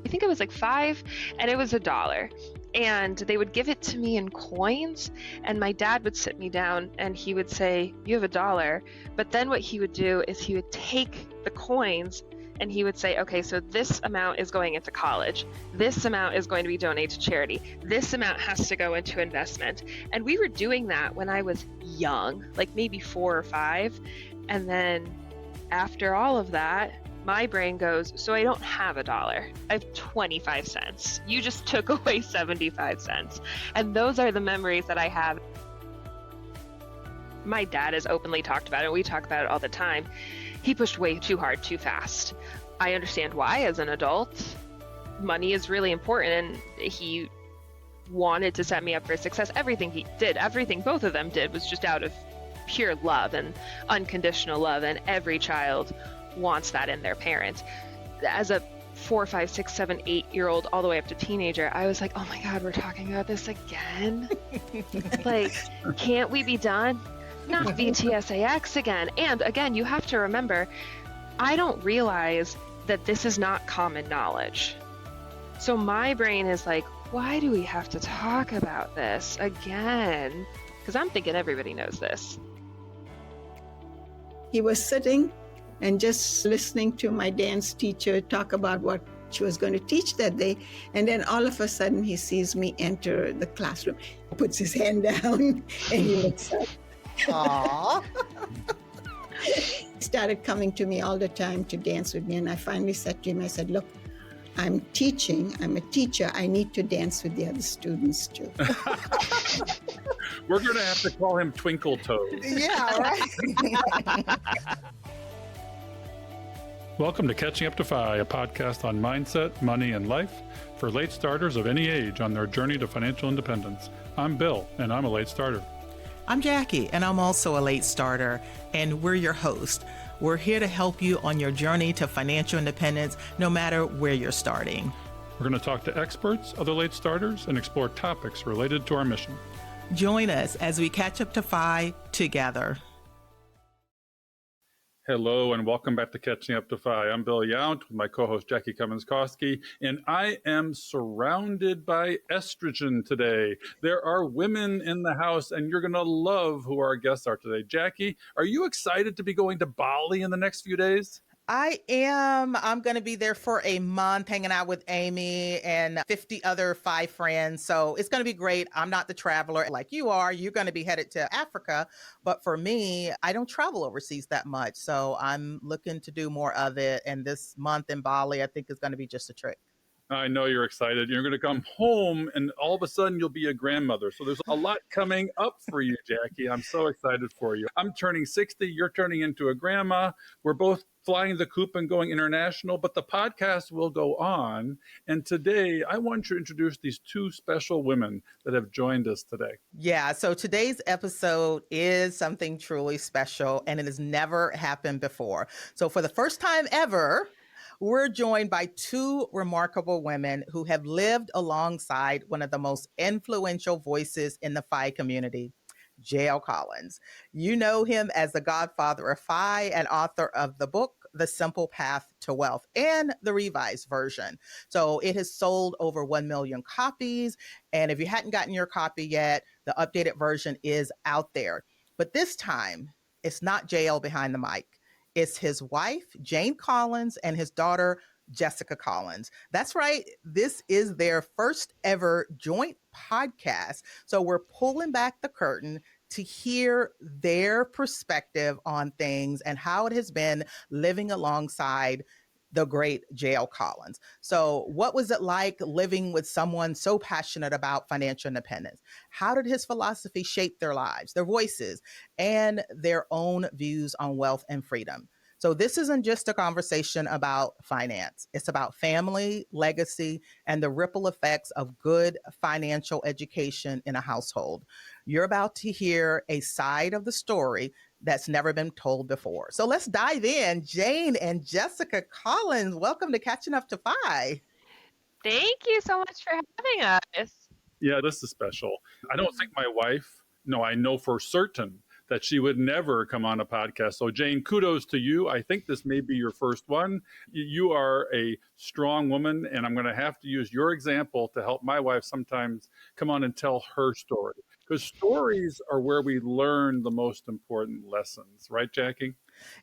I think I was like 5, and it was $1. And they would give it to me in coins, and my dad would sit me down and he would say, "You have $1." But then what he would do is he would take the coins and he would say, "Okay, so this amount is going into college. This amount is going to be donated to charity. This amount has to go into investment." And we were doing that when I was young, like maybe 4 or 5. And then after all of that, my brain goes, "So I don't have $1. I have 25 cents. You just took away 75 cents. And those are the memories that I have. My dad has openly talked about it. We talk about it all the time. He pushed way too hard, too fast. I understand why as an adult. Money is really important, and he wanted to set me up for success. Everything he did, everything both of them did, was just out of pure love and unconditional love, and every child wants that in their parents. As a 4, 5, 6, 7, 8-year-old all the way up to teenager, I was like, oh my God, we're talking about this again? Like, can't we be done? Not VTSAX again. And again, you have to remember, I don't realize that this is not common knowledge. So my brain is like, why do we have to talk about this again? Because I'm thinking everybody knows this. He was sitting and just listening to my dance teacher talk about what she was going to teach that day. And then all of a sudden he sees me enter the classroom, puts his hand down, and he looks up. Aww. He started coming to me all the time to dance with me. And I finally said to him, I said, look, I'm teaching, I'm a teacher. I need to dance with the other students too. We're going to have to call him Twinkle-toes. Yeah, right. Welcome to Catching Up to Fi, a podcast on mindset, money, and life for late starters of any age on their journey to financial independence. I'm Bill, and I'm a late starter. I'm Jackie, and I'm also a late starter, and we're your host. We're here to help you on your journey to financial independence, no matter where you're starting. We're going to talk to experts, other late starters, and explore topics related to our mission. Join us as we catch up to Fi together. Hello and welcome back to Catching Up to Fi. I'm Bill Yount with my co-host Jackie Cummins-Koski, and I am surrounded by estrogen today. There are women in the house, and you're going to love who our guests are today. Jackie, are you excited to be going to Bali in the next few days? I am. I'm going to be there for a month hanging out with Amy and 50 other Fi friends. So it's going to be great. I'm not the traveler like you are. You're going to be headed to Africa. But for me, I don't travel overseas that much. So I'm looking to do more of it. And this month in Bali, I think is going to be just a trick. I know you're excited. You're going to come home and all of a sudden you'll be a grandmother. So there's a lot coming up for you, Jackie. I'm so excited for you. I'm turning 60. You're turning into a grandma. We're both flying the coop and going international, but the podcast will go on. And today I want to introduce these two special women that have joined us today. Yeah, so today's episode is something truly special, and it has never happened before. So for the first time ever, we're joined by two remarkable women who have lived alongside one of the most influential voices in the Fi community, J.L. Collins. You know him as the godfather of Fi and author of the book, The Simple Path to Wealth, and the revised version. So it has sold over 1 million copies. And if you hadn't gotten your copy yet, the updated version is out there. But this time, it's not JL behind the mic. It's his wife, Jane Collins, and his daughter, Jessica Collins. That's right. This is their first ever joint podcast. So we're pulling back the curtain to hear their perspective on things and how it has been living alongside the great J.L. Collins. So what was it like living with someone so passionate about financial independence? How did his philosophy shape their lives, their voices, and their own views on wealth and freedom? So this isn't just a conversation about finance. It's about family, legacy, and the ripple effects of good financial education in a household. You're about to hear a side of the story that's never been told before. So let's dive in. Jane and Jessica Collins, welcome to Catching Up to Fi. Thank you so much for having us. Yeah, this is special. I don't think my wife, no, I know for certain that she would never come on a podcast. So Jane, kudos to you. I think this may be your first one. You are a strong woman, and I'm going to have to use your example to help my wife sometimes come on and tell her story. Because stories are where we learn the most important lessons, right, Jackie?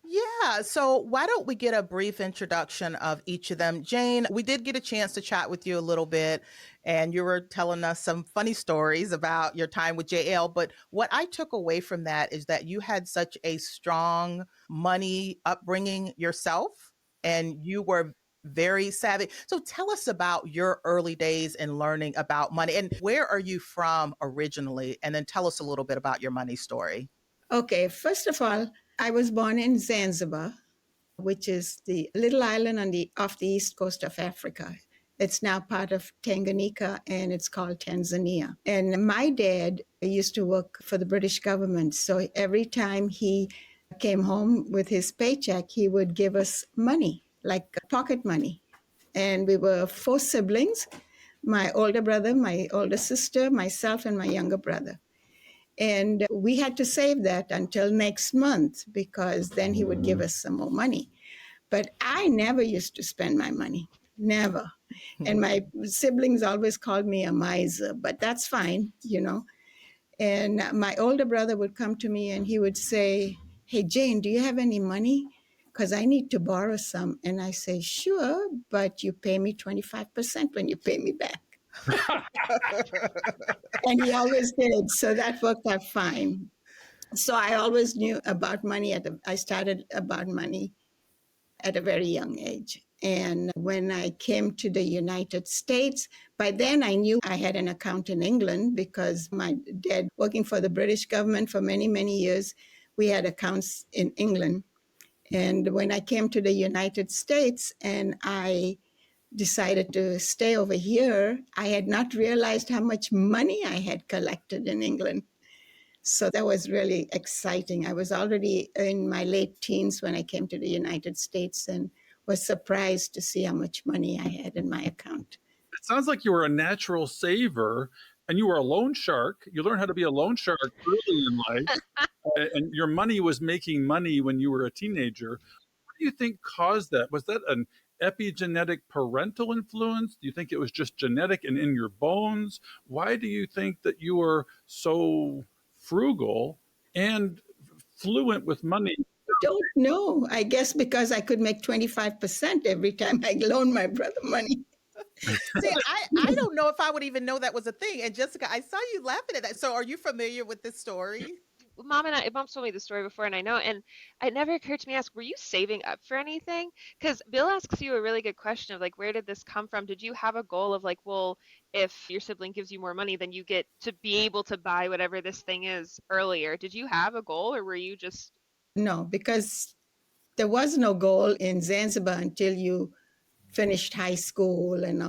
Yeah. So why don't we get a brief introduction of each of them? Jane, we did get a chance to chat with you a little bit, and you were telling us some funny stories about your time with JL. But what I took away from that is that you had such a strong money upbringing yourself, and you were very savvy. So tell us about your early days in learning about money, and where are you from originally? And then tell us a little bit about your money story. Okay, first of all, I was born in Zanzibar, which is the little island off the east coast of Africa. It's now part of Tanganyika and it's called Tanzania. And my dad used to work for the British government. So every time he came home with his paycheck, he would give us money, like pocket money. And we were 4 siblings, my older brother, my older sister, myself, and my younger brother. And we had to save that until next month because then he would give us some more money. But I never used to spend my money, never. And my siblings always called me a miser, but that's fine, you know. And my older brother would come to me and he would say, "Hey, Jane, do you have any money? Because I need to borrow some." And I say, "Sure, but you pay me 25% when you pay me back." And he always did. So that worked out fine. So I always knew about money. I started about money at a very young age. And when I came to the United States, by then I knew I had an account in England because my dad, working for the British government for many, many years, we had accounts in England. And when I came to the United States and I decided to stay over here, I had not realized how much money I had collected in England. So that was really exciting. I was already in my late teens when I came to the United States and was surprised to see how much money I had in my account. It sounds like you were a natural saver and you were a loan shark. You learned how to be a loan shark early in life, and your money was making money when you were a teenager. What do you think caused that? Was that an epigenetic parental influence? Do you think it was just genetic and in your bones? Why do you think that you were so frugal and fluent with money? Don't know. I guess because I could make 25% every time I loaned my brother money. See, I don't know if I would even know that was a thing. And Jessica, I saw you laughing at that. So are you familiar with this story? Mom told me the story before, and I know, and it never occurred to me to ask, were you saving up for anything? Because Bill asks you a really good question of like, where did this come from? Did you have a goal of like, well, if your sibling gives you more money, then you get to be able to buy whatever this thing is earlier? Did you have a goal, or were you just... No, because there was no goal in Zanzibar until you finished high school and,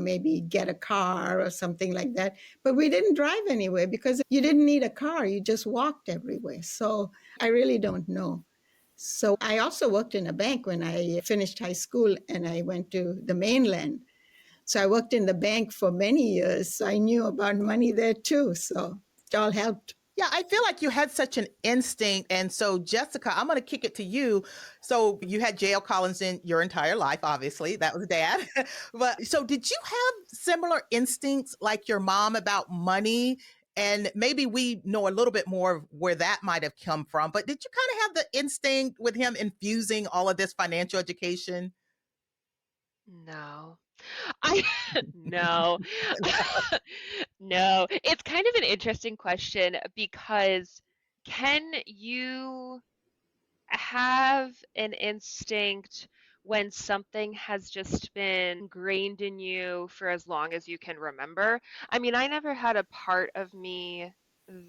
maybe get a car or something like that. But we didn't drive anywhere because you didn't need a car. You just walked everywhere. So I really don't know. So I also worked in a bank when I finished high school and I went to the mainland. So I worked in the bank for many years. So I knew about money there too. So it all helped. Yeah, I feel like you had such an instinct. And so, Jessica, I'm going to kick it to you. So you had JL Collins in your entire life, obviously. That was dad. But so did you have similar instincts like your mom about money? And maybe we know a little bit more of where that might have come from. But did you kind of have the instinct with him infusing all of this financial education? No. I no. No. It's kind of an interesting question because can you have an instinct when something has just been ingrained in you for as long as you can remember? I mean, I never had a part of me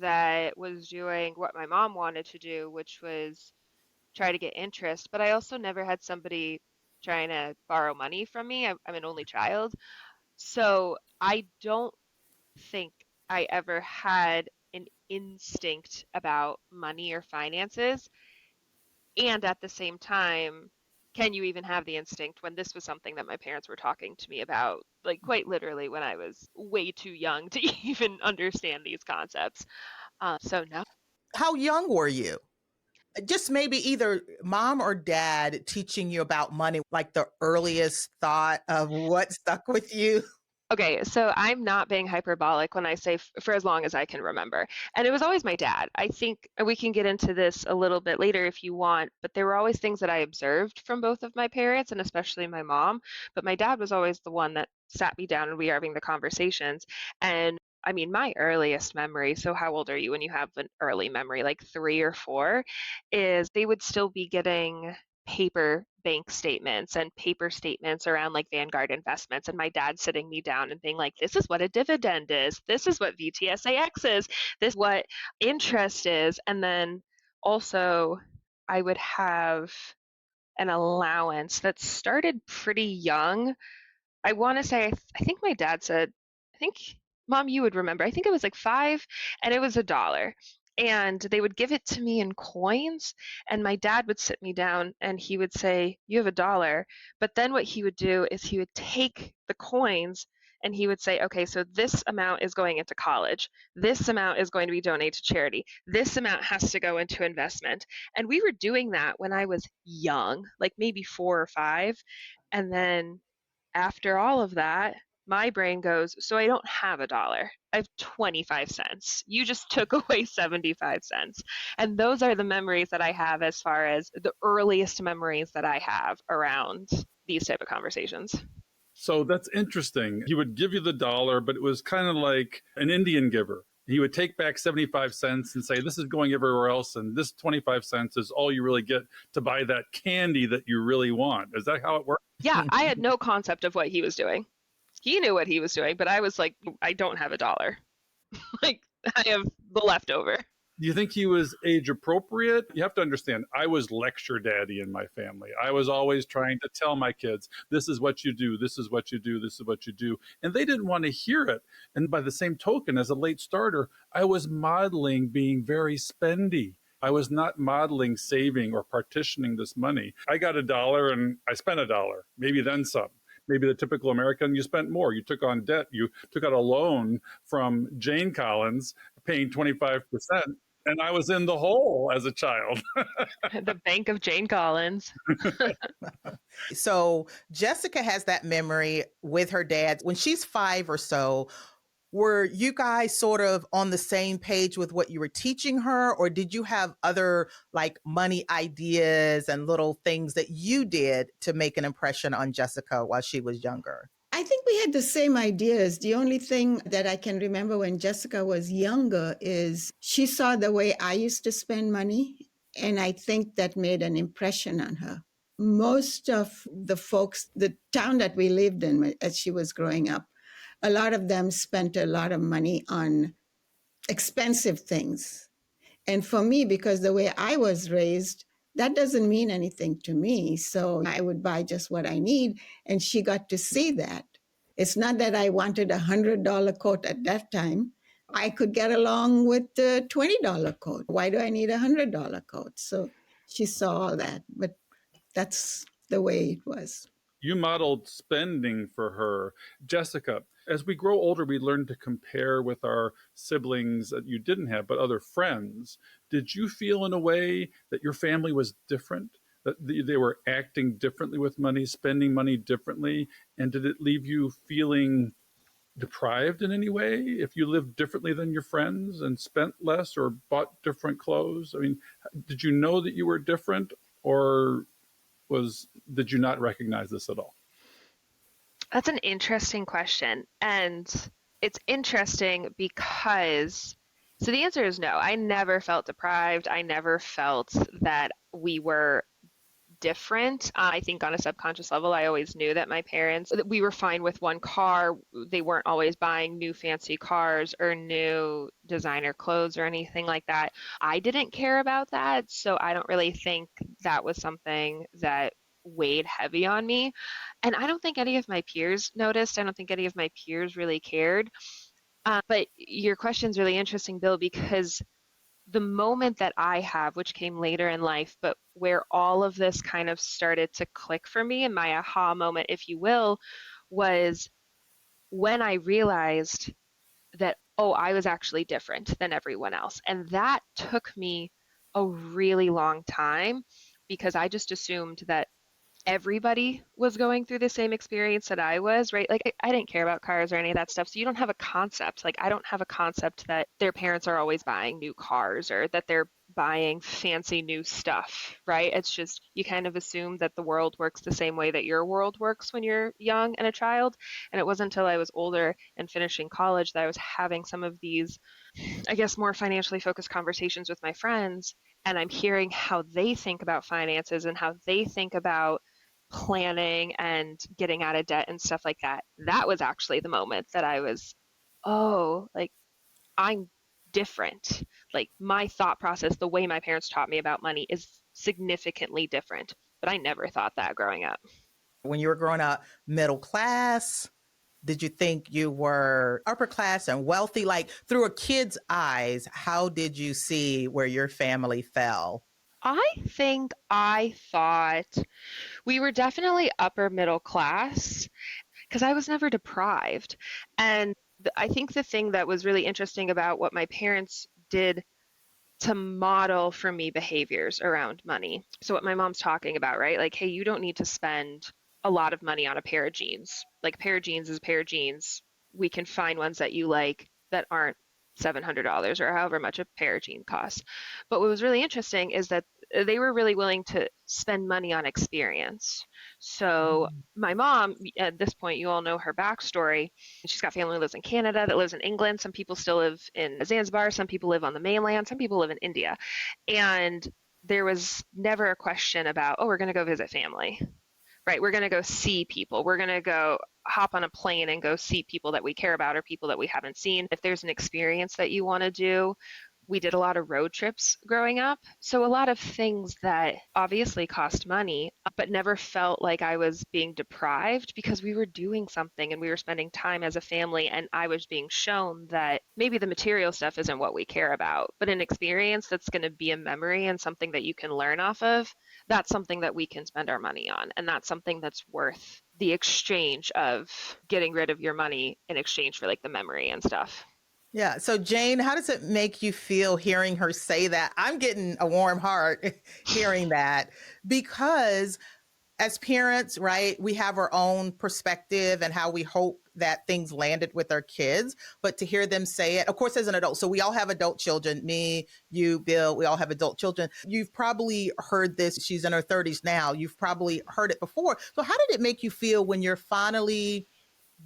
that was doing what my mom wanted to do, which was try to get interest, but I also never had somebody trying to borrow money from me. I'm an only child. So I don't think I ever had an instinct about money or finances. And at the same time, can you even have the instinct when this was something that my parents were talking to me about, like quite literally when I was way too young to even understand these concepts? So no. How young were you? Just maybe either mom or dad teaching you about money, like the earliest thought of what stuck with you. Okay, so I'm not being hyperbolic when I say for as long as I can remember. And it was always my dad. I think we can get into this a little bit later if you want, but there were always things that I observed from both of my parents and especially my mom. But my dad was always the one that sat me down and we were having the conversations. And I mean, my earliest memory, so how old are you when you have an early memory, like 3 or 4, is they would still be getting paper bank statements and paper statements around like Vanguard investments, and my dad sitting me down and being like, this is what a dividend is, this is what VTSAX is, this is what interest is. And then also I would have an allowance that started pretty young. I want to say, I think my dad said, I think, Mom, you would remember, I think it was like 5 and it was $1. And they would give it to me in coins. And my dad would sit me down and he would say, you have $1. But then what he would do is he would take the coins and he would say, okay, so this amount is going into college. This amount is going to be donated to charity. This amount has to go into investment. And we were doing that when I was young, like maybe 4 or 5. And then after all of that, my brain goes, so I don't have $1. I have 25 cents. You just took away 75 cents. And those are the memories that I have as far as the earliest memories that I have around these type of conversations. So that's interesting. He would give you the dollar, but it was kind of like an Indian giver. He would take back 75 cents and say, this is going everywhere else. And this 25 cents is all you really get to buy that candy that you really want. Is that how it works? Yeah, I had no concept of what he was doing. He knew what he was doing, but I was like, I don't have $1. Like, I have the leftover. Do you think he was age appropriate? You have to understand, I was lecture daddy in my family. I was always trying to tell my kids, this is what you do, this is what you do, this is what you do. And they didn't want to hear it. And by the same token, as a late starter, I was modeling being very spendy. I was not modeling saving or partitioning this money. I got $1 and I spent $1, maybe then some. Maybe the typical American, you spent more. You took on debt. You took out a loan from Jane Collins, paying 25%. And I was in the hole as a child. The Bank of Jane Collins. So Jessica has that memory with her dad. When she's 5 or so, were you guys sort of on the same page with what you were teaching her? Or did you have other like money ideas and little things that you did to make an impression on Jessica while she was younger? I think we had the same ideas. The only thing that I can remember when Jessica was younger is she saw the way I used to spend money, and I think that made an impression on her. Most of the folks, the town that we lived in as she was growing up, a lot of them spent a lot of money on expensive things. And for me, because the way I was raised, that doesn't mean anything to me. So I would buy just what I need. And she got to see that. It's not that I wanted a $100 coat at that time. I could get along with the $20 coat. Why do I need a $100 coat? So she saw all that. But that's the way it was. You modeled spending for her. Jessica, as we grow older, we learn to compare with our siblings that you didn't have, but other friends. Did you feel in a way that your family was different? That they were acting differently with money, spending money differently? And did it leave you feeling deprived in any way if you lived differently than your friends and spent less or bought different clothes? I mean, did you know that you were different, or did you not recognize this at all? That's an interesting question. And it's interesting because, so the answer is no. I never felt deprived. I never felt that we were different. I think on a subconscious level, I always knew that my parents, that we were fine with one car. They weren't always buying new fancy cars or new designer clothes or anything like that. I didn't care about that. So I don't really think that was something that weighed heavy on me. And I don't think any of my peers noticed. I don't think any of my peers really cared. But your question's really interesting, Bill, because the moment that I have, which came later in life, but where all of this kind of started to click for me, and my aha moment, if you will, was when I realized that oh, I was actually different than everyone else. And that took me a really long time because I just assumed that everybody was going through the same experience that I was, right? Like I didn't care about cars or any of that stuff. So you don't have a concept. Like I don't have a concept that their parents are always buying new cars or that they're buying fancy new stuff, right? It's just you kind of assume that the world works the same way that your world works when you're young and a child. And it wasn't until I was older and finishing college that I was having some of these, I guess, more financially focused conversations with my friends. And I'm hearing how they think about finances and how they think about planning and getting out of debt and stuff like that. That was actually the moment that I was, oh, like I'm different. Like my thought process, the way my parents taught me about money is significantly different. But I never thought that growing up. When you were growing up, middle class, did you think you were upper class and wealthy? Like through a kid's eyes, how did you see where your family fell? I think I thought we were definitely upper middle class because I was never deprived. And I think the thing that was really interesting about what my parents did to model for me behaviors around money. So, what my mom's talking about, right? Like, hey, you don't need to spend a lot of money on a pair of jeans. Like, a pair of jeans is a pair of jeans. We can find ones that you like that aren't $700 or however much a pair of jeans costs. But what was really interesting is that they were really willing to spend money on experience. So my mom, at this point, you all know her backstory. She's got family that lives in Canada, that lives in England. Some people still live in Zanzibar. Some people live on the mainland. Some people live in India. And there was never a question about, oh, we're going to go visit family, right? We're going to go see people. We're going to go hop on a plane and go see people that we care about or people that we haven't seen. If there's an experience that you want to do, we did a lot of road trips growing up. So a lot of things that obviously cost money, but never felt like I was being deprived because we were doing something and we were spending time as a family. And I was being shown that maybe the material stuff isn't what we care about, but an experience that's going to be a memory and something that you can learn off of, that's something that we can spend our money on. And that's something that's worth the exchange of getting rid of your money in exchange for like the memory and stuff. Yeah. So, Jane, how does it make you feel hearing her say that? I'm getting a warm heart hearing that because as parents, right, we have our own perspective and how we hope that things landed with our kids. But to hear them say it, of course, as an adult, so we all have adult children, me, you, Bill, we all have adult children. You've probably heard this. She's in her 30s now. You've probably heard it before. So how did it make you feel when you're finally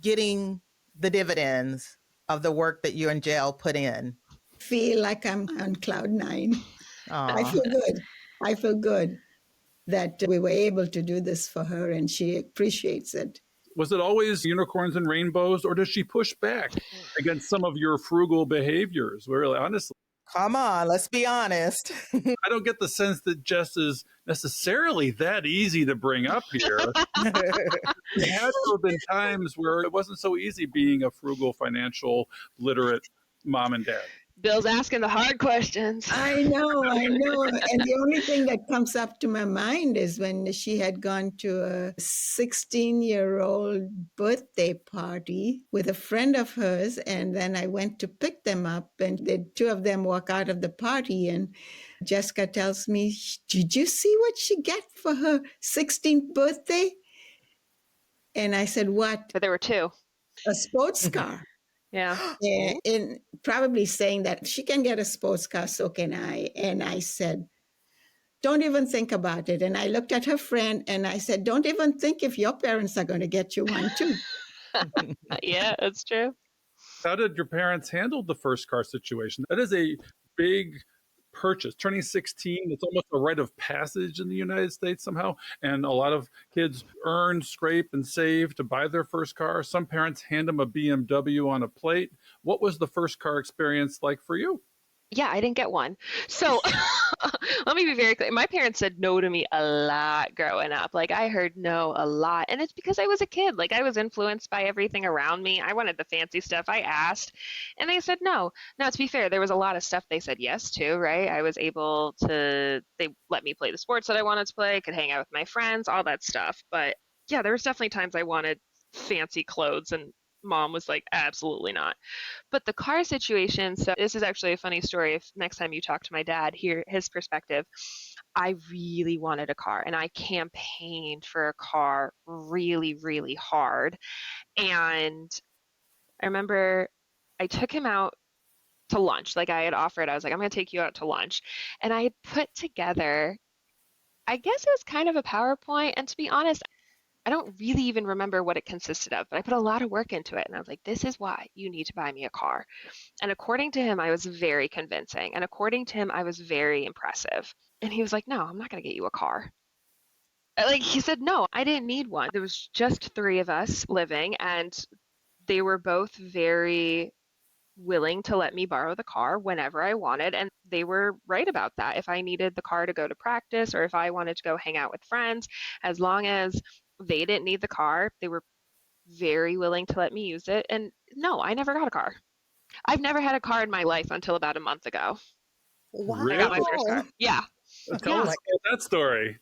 getting the dividends of the work that you and Jill put in? Feel like I'm on cloud nine. I Aww. feel good. I feel good that we were able to do this for her and she appreciates it. Was it always unicorns and rainbows, or does she push back against some of your frugal behaviors? Really, honestly, Come on, let's be honest. I don't get the sense that Jess is necessarily that easy to bring up here. There had to have been times where it wasn't so easy being a frugal, financial, literate mom and dad. Bill's asking the hard questions. I know. And the only thing that comes up to my mind is when she had gone to a 16-year-old birthday party with a friend of hers. And then I went to pick them up and the two of them walk out of the party. And Jessica tells me, did you see what she got for her 16th birthday? And I said, what? But there were two. A sports car. Yeah. And probably saying that she can get a sports car, so can I. And I said, don't even think about it. And I looked at her friend and I said, don't even think if your parents are going to get you one too. Yeah, that's true. How did your parents handle the first car situation? That is a big purchase. Turning 16, it's almost a rite of passage in the United States somehow. And a lot of kids earn, scrape, and save to buy their first car. Some parents hand them a BMW on a plate. What was the first car experience like for you? Yeah, I didn't get one. So let me be very clear. My parents said no to me a lot growing up. Like I heard no a lot. And it's because I was a kid. Like I was influenced by everything around me. I wanted the fancy stuff. I asked and they said no. Now, to be fair, there was a lot of stuff they said yes to, right? I was able to, they let me play the sports that I wanted to play, could hang out with my friends, all that stuff. But yeah, there was definitely times I wanted fancy clothes and Mom was like, absolutely not. But the car situation, so this is actually a funny story. If next time you talk to my dad, hear his perspective. I really wanted a car and I campaigned for a car really, really hard. And I remember I took him out to lunch. Like I had offered, I was like, I'm going to take you out to lunch. And I had put together, I guess it was kind of a PowerPoint. And to be honest, I don't really even remember what it consisted of, but I put a lot of work into it. And I was like, this is why you need to buy me a car. And according to him, I was very convincing. And according to him, I was very impressive. And he was like, no, I'm not going to get you a car. Like he said, no, I didn't need one. There was just 3 of us living, and they were both very willing to let me borrow the car whenever I wanted. And they were right about that. If I needed the car to go to practice or if I wanted to go hang out with friends, as long as they didn't need the car, they were very willing to let me use it. And no, I never got a car. I've never had a car in my life until about a month ago. Wow. I got my first car. Yeah. Tell us about that story.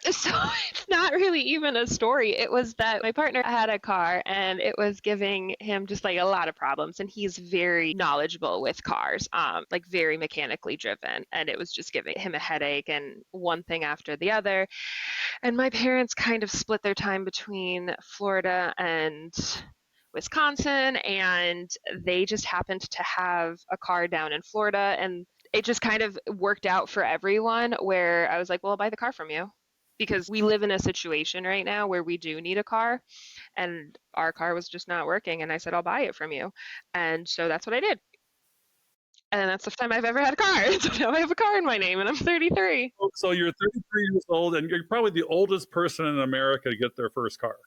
So it's not really even a story. It was that my partner had a car and it was giving him just like a lot of problems. And he's very knowledgeable with cars, like very mechanically driven. And it was just giving him a headache and one thing after the other. And my parents kind of split their time between Florida and Wisconsin, and they just happened to have a car down in Florida, and it just kind of worked out for everyone where I was like, well, I'll buy the car from you because we live in a situation right now where we do need a car, and our car was just not working, and I said, I'll buy it from you. And so that's what I did. And that's the first time I've ever had a car. So now I have a car in my name, and I'm 33. So you're 33 years old, and you're probably the oldest person in America to get their first car.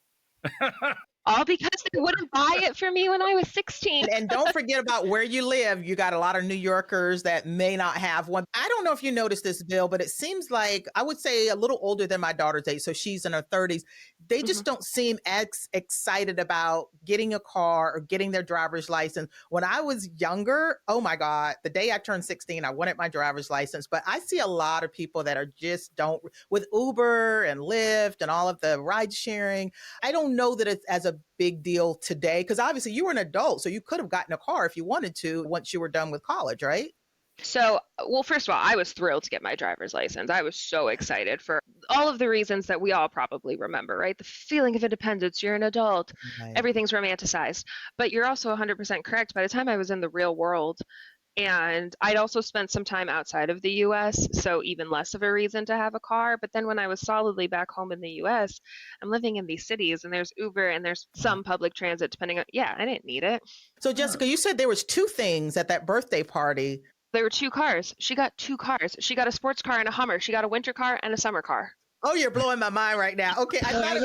All because they wouldn't buy it for me when I was 16. And don't forget about where you live. You got a lot of New Yorkers that may not have one. I don't know if you noticed this, Bill, but it seems like I would say a little older than my daughter's age. So she's in her 30s. They just don't seem as excited about getting a car or getting their driver's license. When I was younger, oh my God, the day I turned 16, I wanted my driver's license. But I see a lot of people that are just don't, with Uber and Lyft and all of the ride sharing. I don't know that it's as a big deal today, because obviously you were an adult, so you could have gotten a car if you wanted to once you were done with college, right? So, well, first of all, I was thrilled to get my driver's license. I was so excited for all of the reasons that we all probably remember, right? The feeling of independence, you're an adult, Right. everything's romanticized. But you're also 100% correct. By the time I was in the real world, and I'd also spent some time outside of the US, so even less of a reason to have a car. But then when I was solidly back home in the US, I'm living in these cities and there's Uber and there's some public transit depending on, yeah, I didn't need it. So Jessica, you said there was 2 things at that birthday party. There were 2 cars. She got 2 cars. She got a sports car and a Hummer. She got a winter car and a summer car. Oh, you're blowing my mind right now. Okay, I thought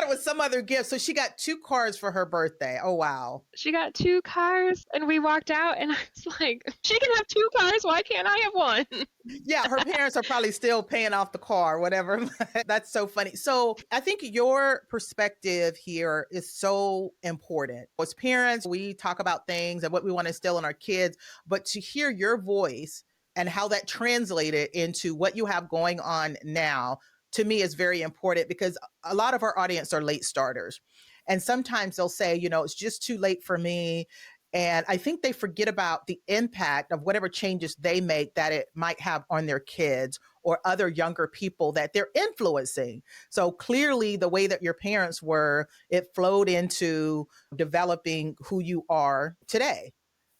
it was some other gift. So she got 2 cars for her birthday. Oh, wow. She got 2 cars and we walked out and I was like, she can have 2 cars. Why can't I have one? Yeah, her parents are probably still paying off the car, whatever. That's so funny. So I think your perspective here is so important. As parents, we talk about things and what we want to instill in our kids, but to hear your voice and how that translated into what you have going on now, to me is very important, because a lot of our audience are late starters. And sometimes they'll say, it's just too late for me. And I think they forget about the impact of whatever changes they make that it might have on their kids or other younger people that they're influencing. So clearly the way that your parents were, it flowed into developing who you are today.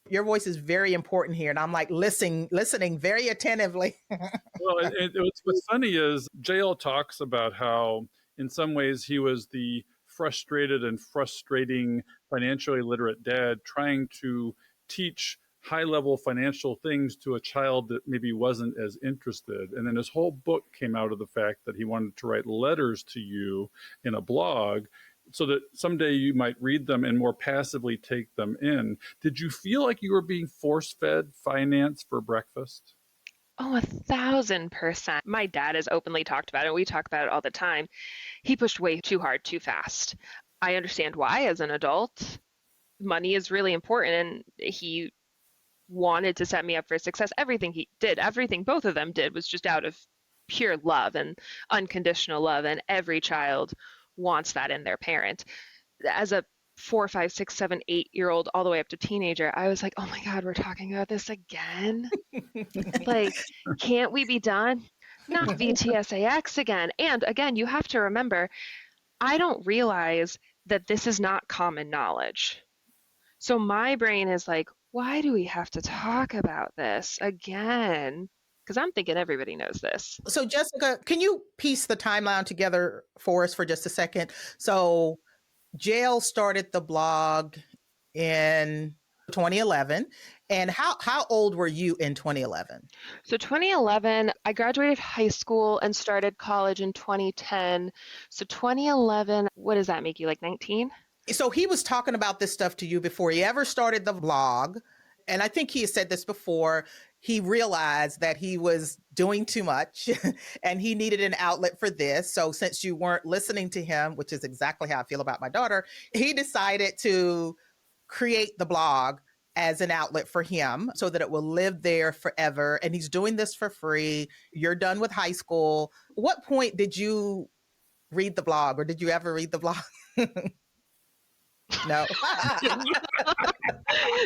Your voice is very important here. And I'm like listening very attentively. Well, what's funny is JL talks about how in some ways he was the frustrated and frustrating financially literate dad trying to teach high-level financial things to a child that maybe wasn't as interested. And then his whole book came out of the fact that he wanted to write letters to you in a blog so that someday you might read them and more passively take them in. Did you feel like you were being force-fed finance for breakfast? Oh, 1,000%. My dad has openly talked about it. We talk about it all the time. He pushed way too hard, too fast. I understand why as an adult. Money is really important, and he wanted to set me up for success. Everything he did, everything both of them did was just out of pure love and unconditional love, and every child wants that in their parent. As a 4, 5, 6, 7, 8-year-old all the way up to teenager, I was like, oh my God, we're talking about this again. Like, can't we be done? Not VTSAX again. And again, you have to remember, I don't realize that this is not common knowledge. So my brain is like, why do we have to talk about this again? Because I'm thinking everybody knows this. So Jessica, can you piece the timeline together for us for just a second? So Jail started the blog in 2011. And how old were you in 2011? So 2011, I graduated high school and started college in 2010. So 2011, what does that make you, like 19? So he was talking about this stuff to you before he ever started the blog. And I think he has said this before. He realized that he was doing too much and he needed an outlet for this. So since you weren't listening to him, which is exactly how I feel about my daughter, he decided to create the blog as an outlet for him so that it will live there forever. And he's doing this for free. You're done with high school. What point did you read the blog, or did you ever read the blog? No.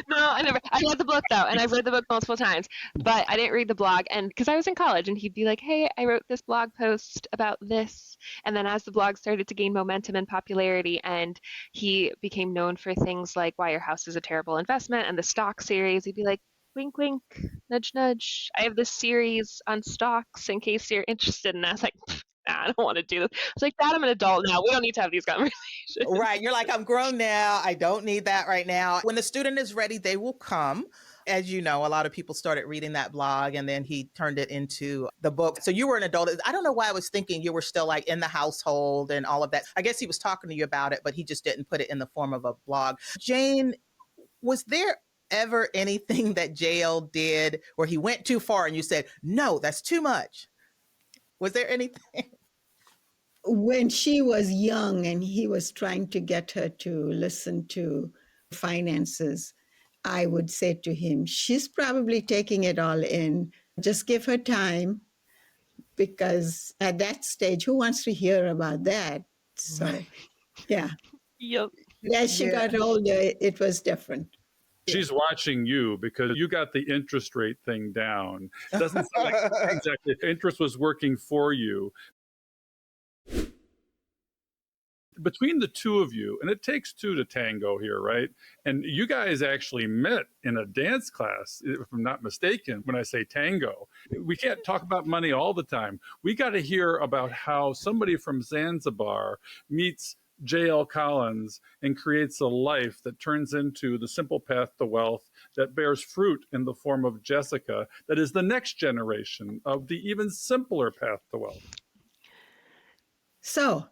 No, I never. I read the book though, and I've read the book multiple times, but I didn't read the blog. And because I was in college, and he'd be like, "Hey, I wrote this blog post about this," and then as the blog started to gain momentum and popularity, and he became known for things like "Why Your House Is a Terrible Investment" and the stock series, he'd be like, "Wink, wink, nudge, nudge. I have this series on stocks in case you're interested." And I was like, nah, I don't want to do this. I was like, Dad, I'm an adult now. We don't need to have these conversations. Right. You're like, I'm grown now. I don't need that right now. When the student is ready, they will come. As you know, a lot of people started reading that blog and then he turned it into the book. So you were an adult. I don't know why I was thinking you were still like in the household and all of that. I guess he was talking to you about it, but he just didn't put it in the form of a blog. Jane, was there ever anything that JL did where he went too far and you said, no, that's too much? Was there anything? When she was young and he was trying to get her to listen to finances, I would say to him, she's probably taking it all in. Just give her time, because at that stage, who wants to hear about that? So, Right. yeah. Yep. As she got older, it was different. She's watching you because you got the interest rate thing down. It doesn't sound like exactly interest was working for you. Between the two of you, and it takes two to tango here, right? And you guys actually met in a dance class, if I'm not mistaken, when I say tango. We can't talk about money all the time. We got to hear about how somebody from Zanzibar meets J.L. Collins and creates a life that turns into the simple path to wealth that bears fruit in the form of Jessica, that is the next generation of the even simpler path to wealth. So,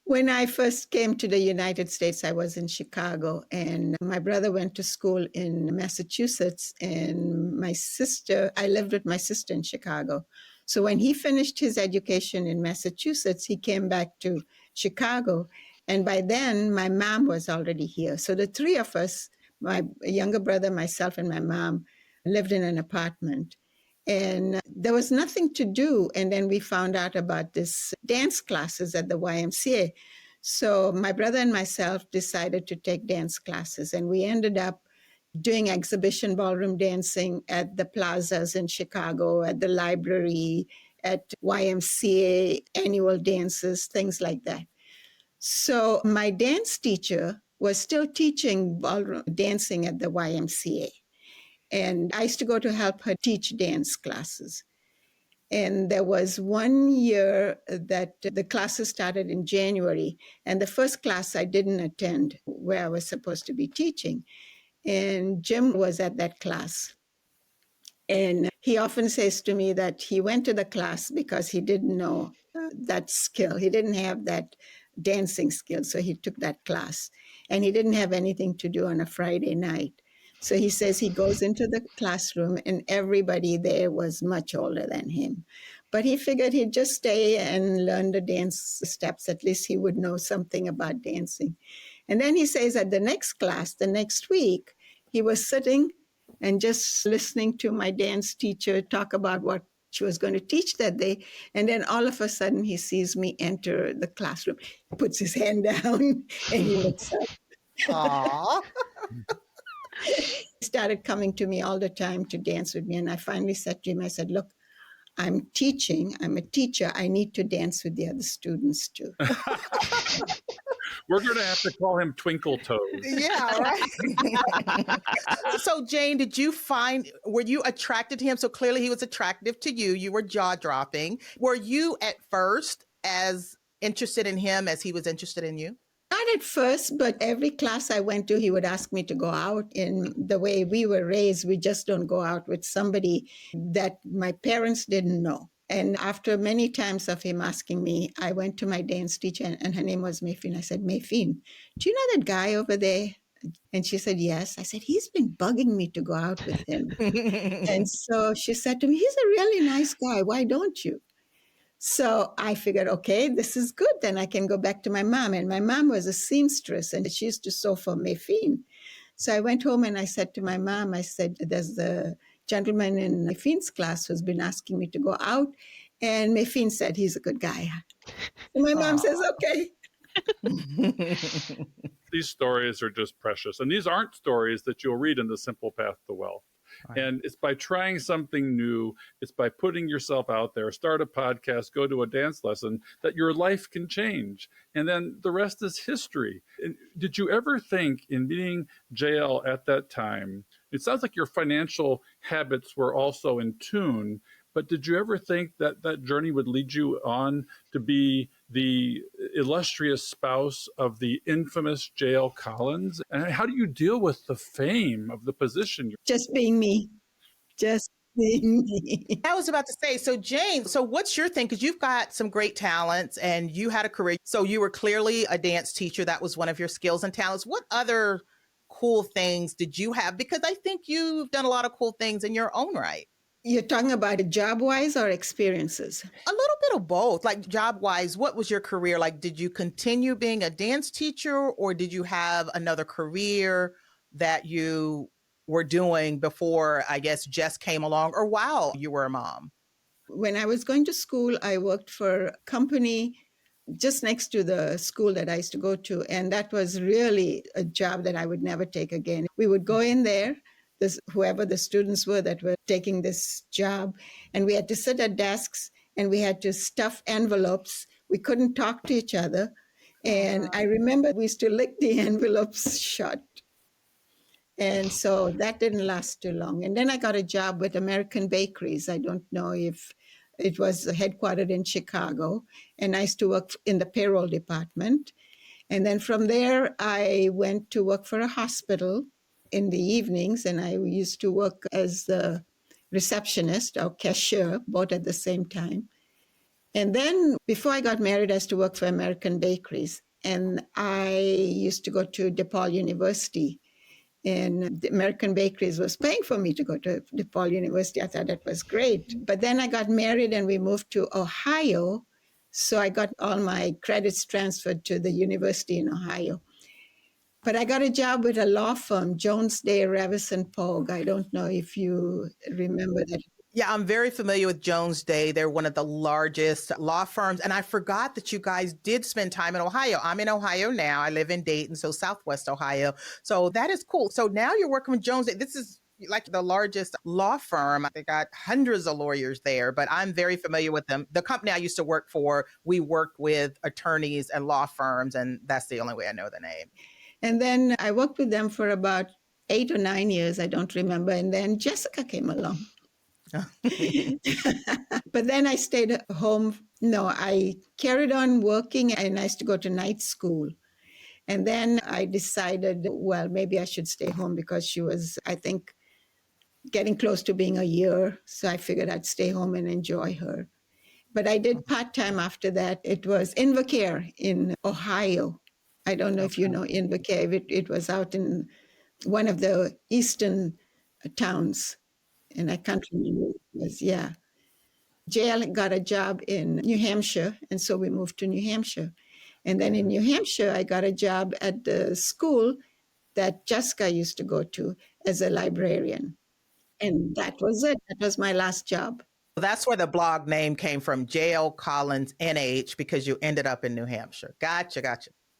when I first came to the United States, I was in Chicago, and my brother went to school in Massachusetts, and I lived with my sister in Chicago. So when he finished his education in Massachusetts, he came back to Chicago. And by then, my mom was already here. So the three of us, my younger brother, myself, and my mom, lived in an apartment. And there was nothing to do. And then we found out about this dance classes at the YMCA. So my brother and myself decided to take dance classes. And we ended up doing exhibition ballroom dancing at the plazas in Chicago, at the library, at YMCA annual dances, things like that. So my dance teacher was still teaching ballroom dancing at the YMCA. And I used to go to help her teach dance classes. And there was one year that the classes started in January. And the first class I didn't attend, where I was supposed to be teaching. And Jim was at that class. And he often says to me that he went to the class because he didn't know that skill. He didn't have that dancing skill. So he took that class. And he didn't have anything to do on a Friday night. So he says he goes into the classroom and everybody there was much older than him. But he figured he'd just stay and learn the dance steps. At least he would know something about dancing. And then he says at the next class, the next week, he was sitting and just listening to my dance teacher talk about what she was going to teach that day. And then all of a sudden he sees me enter the classroom, puts his hand down, and he looks up. Aw. He started coming to me all the time to dance with me. And I finally said to him, I said, look, I'm teaching, I'm a teacher. I need to dance with the other students too. We're going to have to call him Twinkle-toes. Yeah, right. So, Jane, were you attracted to him? So clearly he was attractive to you. You were jaw-dropping. Were you at first as interested in him as he was interested in you? Not at first, but every class I went to, he would ask me to go out. In the way we were raised, we just don't go out with somebody that my parents didn't know. And after many times of him asking me, I went to my dance teacher, and her name was Mayfine. I said, Mayfine, do you know that guy over there? And she said, yes. I said, he's been bugging me to go out with him. And so she said to me, he's a really nice guy. Why don't you? So I figured, okay, this is good. Then I can go back to my mom. And my mom was a seamstress, and she used to sew for Mayfine. So I went home and I said to my mom, I said, there's the gentleman in Mayfine's class who's been asking me to go out. And Mayfine said, he's a good guy. And my mom says, okay. These stories are just precious. And these aren't stories that you'll read in The Simple Path to Wealth. Right. And it's by trying something new, it's by putting yourself out there, start a podcast, go to a dance lesson, that your life can change. And then the rest is history. And did you ever think in meeting JL at that time, it sounds like your financial habits were also in tune, but did you ever think that that journey would lead you on to be the illustrious spouse of the infamous J.L. Collins? And how do you deal with the fame of the position? Just being me. Just being me. I was about to say, so Jane, so what's your thing? Because you've got some great talents and you had a career. So you were clearly a dance teacher. That was one of your skills and talents. What other cool things did you have? Because I think you've done a lot of cool things in your own right. You're talking about job-wise or experiences? A little bit of both. Like job-wise, what was your career like? Did you continue being a dance teacher, or did you have another career that you were doing before, I guess, Jess came along, or while you were a mom? When I was going to school, I worked for a company just next to the school that I used to go to. And that was really a job that I would never take again. We would go in there, whoever the students were that were taking this job, and we had to sit at desks and we had to stuff envelopes. We couldn't talk to each other. And I remember we used to lick the envelopes shut. And so that didn't last too long. And then I got a job with American Bakeries. I don't know if it was headquartered in Chicago. And I used to work in the payroll department. And then from there, I went to work for a hospital in the evenings. And I used to work as the receptionist or cashier, both at the same time. And then before I got married, I used to work for American Bakeries. And I used to go to DePaul University. And the American Bakeries was paying for me to go to DePaul University. I thought that was great. But then I got married and we moved to Ohio. So I got all my credits transferred to the university in Ohio. But I got a job with a law firm, Jones Day, Revis and Pogue. I don't know if you remember that. Yeah, I'm very familiar with Jones Day. They're one of the largest law firms. And I forgot that you guys did spend time in Ohio. I'm in Ohio now. I live in Dayton, so Southwest Ohio. So that is cool. So now you're working with Jones Day. This is like the largest law firm. They got hundreds of lawyers there, but I'm very familiar with them. The company I used to work for, we worked with attorneys and law firms, and that's the only way I know the name. And then I worked with them for about 8 or 9 years. I don't remember. And then Jessica came along. But then I stayed home. No, I carried on working and I used to go to night school. And then I decided, well, maybe I should stay home because she was, I think, getting close to being a year. So I figured I'd stay home and enjoy her. But I did part-time after that. It was Invacare in Ohio. I don't know if you know Invacare. It was out in one of the eastern towns. And I can't remember what it was. Yeah. JL got a job in New Hampshire, and so we moved to New Hampshire. And then in New Hampshire, I got a job at the school that Jessica used to go to as a librarian. And that was it. That was my last job. That's where the blog name came from, JL Collins NH, because you ended up in New Hampshire. Gotcha.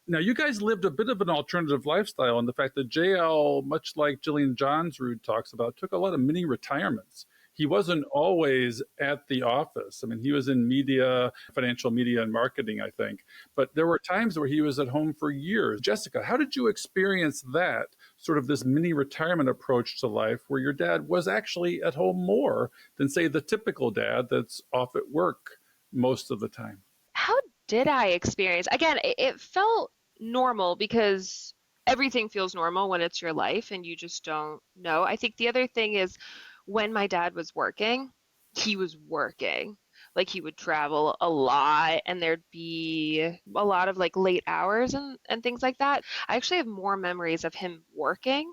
Now, you guys lived a bit of an alternative lifestyle, and the fact that JL, much like Jillian Johnsrud talks about, took a lot of mini retirements. He wasn't always at the office. I mean, he was in media, financial media and marketing, I think. But there were times where he was at home for years. Jessica, how did you experience that, sort of this mini retirement approach to life where your dad was actually at home more than, say, the typical dad that's off at work most of the time? How did I experience? Again, it felt normal because everything feels normal when it's your life and you just don't know. I think the other thing is when my dad was working, he was working. Like he would travel a lot and there'd be a lot of like late hours and things like that. I actually have more memories of him working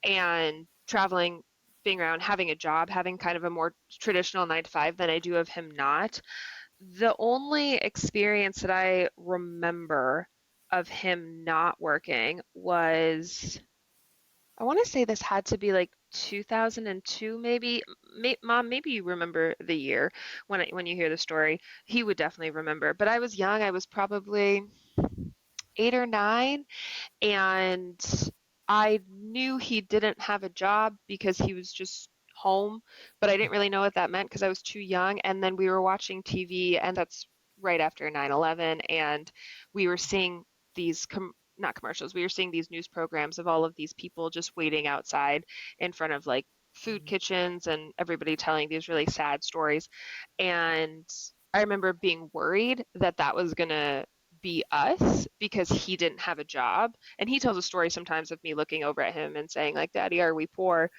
and traveling, being around, having a job, having kind of a more traditional 9 to 5 than I do of him not. The only experience that I remember of him not working was, I want to say this had to be like 2002, maybe. Mom, maybe you remember the year when you hear the story. He would definitely remember. But I was young. I was probably 8 or 9, and I knew he didn't have a job because he was just home, but I didn't really know what that meant because I was too young. And then we were watching TV, and that's right after 9/11, and we were seeing these not commercials, we were seeing these news programs of all of these people just waiting outside in front of like food kitchens and everybody telling these really sad stories. And I remember being worried that that was going to be us because he didn't have a job. And he tells a story sometimes of me looking over at him and saying like, Daddy, are we poor?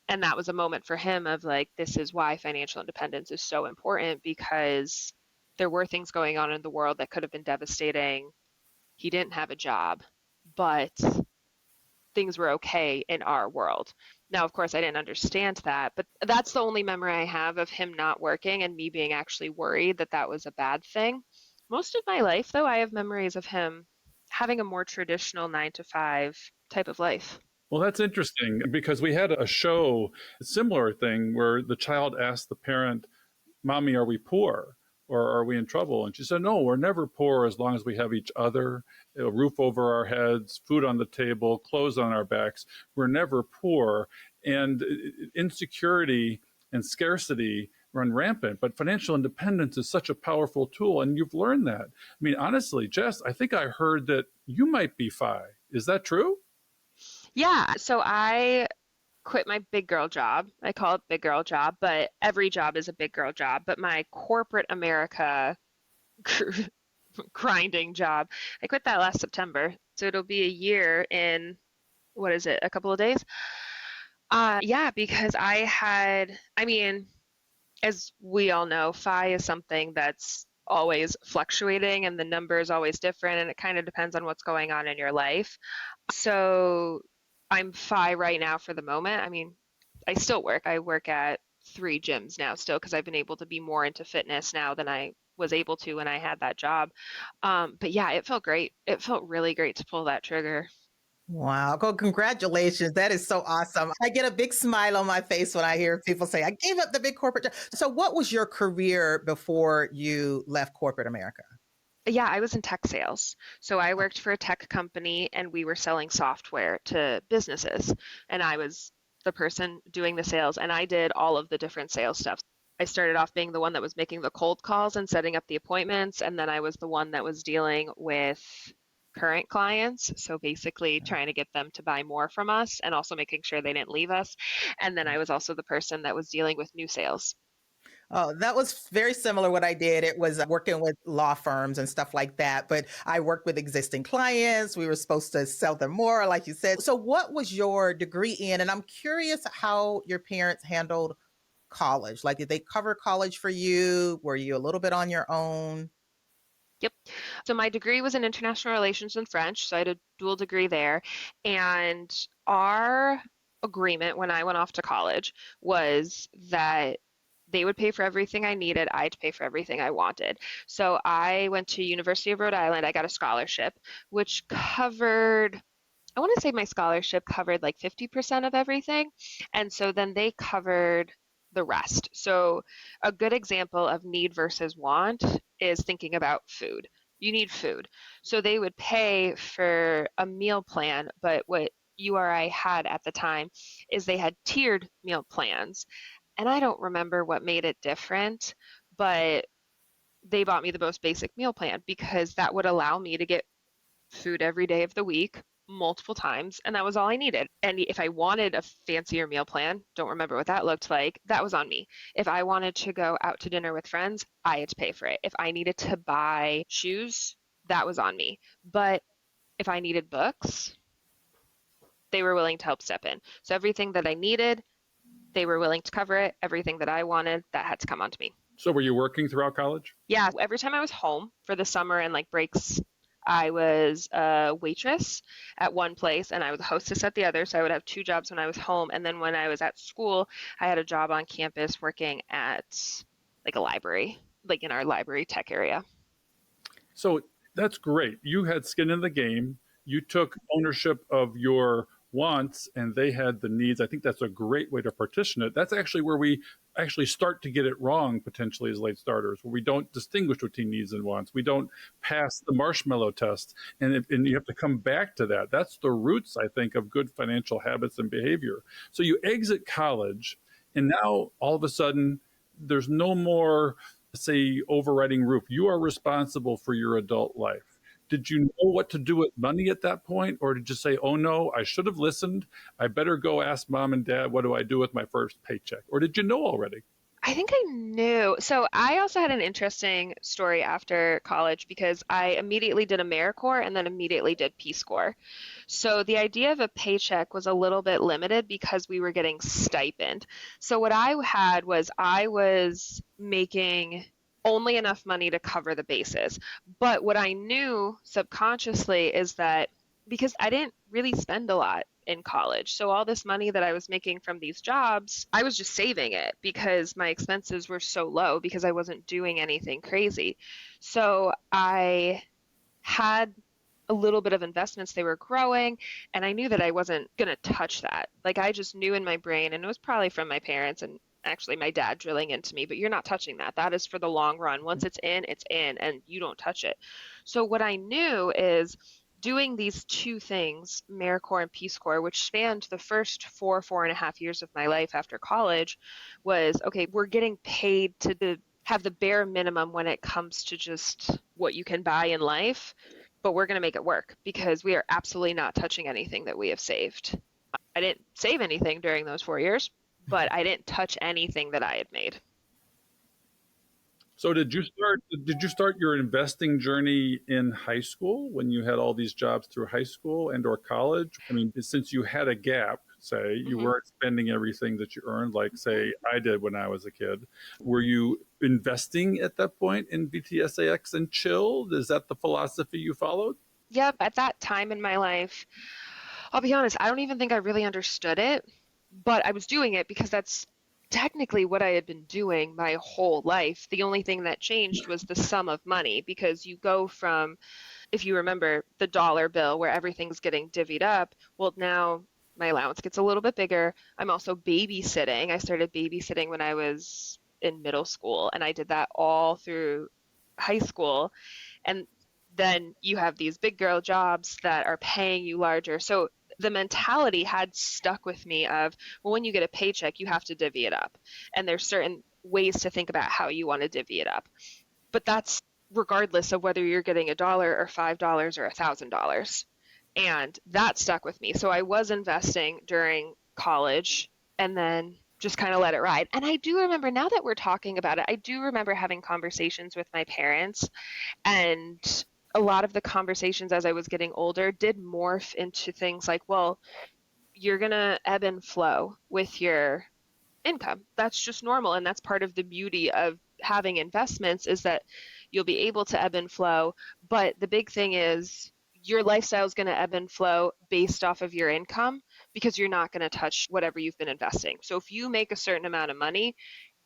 And that was a moment for him of like, this is why financial independence is so important, because there were things going on in the world that could have been devastating. He didn't have a job, but things were okay in our world. Now, of course, I didn't understand that, but that's the only memory I have of him not working and me being actually worried that that was a bad thing. Most of my life, though, I have memories of him having a more traditional 9 to 5 type of life. Well, that's interesting because we had a show, a similar thing, where the child asked the parent, Mommy, are we poor? Or are we in trouble? And she said, no, we're never poor as long as we have each other, a roof over our heads, food on the table, clothes on our backs. We're never poor. And insecurity and scarcity run rampant. But financial independence is such a powerful tool. And you've learned that. I mean, honestly, Jess, I think I heard that you might be FI. Is that true? Yeah. So I quit my big girl job. I call it big girl job, but every job is a big girl job. But my corporate America grinding job, I quit that last September. So it'll be a year in, what is it, a couple of days? Yeah, because I mean, as we all know, FI is something that's always fluctuating and the number is always different and it kind of depends on what's going on in your life. So I'm FI right now for the moment. I mean, I still work. I work at 3 gyms now still because I've been able to be more into fitness now than I was able to when I had that job. But yeah, it felt great. It felt really great to pull that trigger. Wow. Congratulations. That is so awesome. I get a big smile on my face when I hear people say, I gave up the big corporate job. So what was your career before you left corporate America? Yeah, I was in tech sales. So I worked for a tech company and we were selling software to businesses. And I was the person doing the sales and I did all of the different sales stuff. I started off being the one that was making the cold calls and setting up the appointments. And then I was the one that was dealing with current clients. So basically trying to get them to buy more from us and also making sure they didn't leave us. And then I was also the person that was dealing with new sales. Oh, that was very similar what I did. It was working with law firms and stuff like that. But I worked with existing clients. We were supposed to sell them more, like you said. So what was your degree in? And I'm curious how your parents handled college. Like, did they cover college for you? Were you a little bit on your own? Yep. So my degree was in international relations and French. So I had a dual degree there. And our agreement when I went off to college was that they would pay for everything I needed. I'd pay for everything I wanted. So I went to University of Rhode Island. I got a scholarship, which covered, I want to say my scholarship covered like 50% of everything. And so then they covered the rest. So a good example of need versus want is thinking about food. You need food. So they would pay for a meal plan, but what URI had at the time is they had tiered meal plans. And I don't remember what made it different, but they bought me the most basic meal plan because that would allow me to get food every day of the week, multiple times, and that was all I needed. And if I wanted a fancier meal plan, don't remember what that looked like, that was on me. If I wanted to go out to dinner with friends, I had to pay for it. If I needed to buy shoes, that was on me. But if I needed books, they were willing to help step in. So everything that I needed, they were willing to cover it. Everything that I wanted, that had to come onto me. So were you working throughout college? Yeah, every time I was home for the summer and like breaks, I was a waitress at one place and I was a hostess at the other. So I would have two jobs when I was home. And then when I was at school, I had a job on campus working at like a library, like in our library tech area. So that's great. You had skin in the game. You took ownership of your wants and they had the needs. I think that's a great way to partition it. That's actually where we actually start to get it wrong potentially as late starters, where we don't distinguish between needs and wants. We don't pass the marshmallow test. And you have to come back to that. That's the roots, I think, of good financial habits and behavior. So you exit college and now all of a sudden there's no more, say, overriding roof. You are responsible for your adult life. Did you know what to do with money at that point? Or did you say, oh no, I should have listened. I better go ask mom and dad, what do I do with my first paycheck? Or did you know already? I think I knew. So I also had an interesting story after college because I immediately did AmeriCorps and then immediately did Peace Corps. So the idea of a paycheck was a little bit limited because we were getting stipend. So what I had was I was making only enough money to cover the bases. But what I knew subconsciously is that because I didn't really spend a lot in college. So all this money that I was making from these jobs, I was just saving it because my expenses were so low because I wasn't doing anything crazy. So I had a little bit of investments, they were growing, and I knew that I wasn't going to touch that. Like I just knew in my brain, and it was probably from my parents and actually my dad drilling into me, but you're not touching that. That is for the long run. Once it's in, and you don't touch it. So what I knew is doing these two things, AmeriCorps and Peace Corps, which spanned the first 4.5 years of my life after college, was, okay, we're getting paid to have the bare minimum when it comes to just what you can buy in life, but we're going to make it work because we are absolutely not touching anything that we have saved. I didn't save anything during those 4 years, but I didn't touch anything that I had made. So did you start your investing journey in high school when you had all these jobs through high school and or college? I mean, since you had a gap, say, you weren't spending everything that you earned, like say I did when I was a kid. Were you investing at that point in VTSAX and chill? Is that the philosophy you followed? Yep, at that time in my life, I'll be honest, I don't even think I really understood it, but I was doing it because that's technically what I had been doing my whole life. The only thing that changed was the sum of money because you go from, if you remember, the dollar bill where everything's getting divvied up. Well, now my allowance gets a little bit bigger. I'm also babysitting. I started babysitting when I was in middle school, and I did that all through high school. And then you have these big girl jobs that are paying you larger. So the mentality had stuck with me of, well, when you get a paycheck, you have to divvy it up. And there's certain ways to think about how you want to divvy it up. But that's regardless of whether you're getting $1 or $5 or $1,000. And that stuck with me. So I was investing during college and then just kind of let it ride. And I do remember, now that we're talking about it, I do remember having conversations with my parents, and a lot of the conversations as I was getting older did morph into things like, well, you're going to ebb and flow with your income. That's just normal. And that's part of the beauty of having investments, is that you'll be able to ebb and flow. But the big thing is your lifestyle is going to ebb and flow based off of your income, because you're not going to touch whatever you've been investing. So if you make a certain amount of money,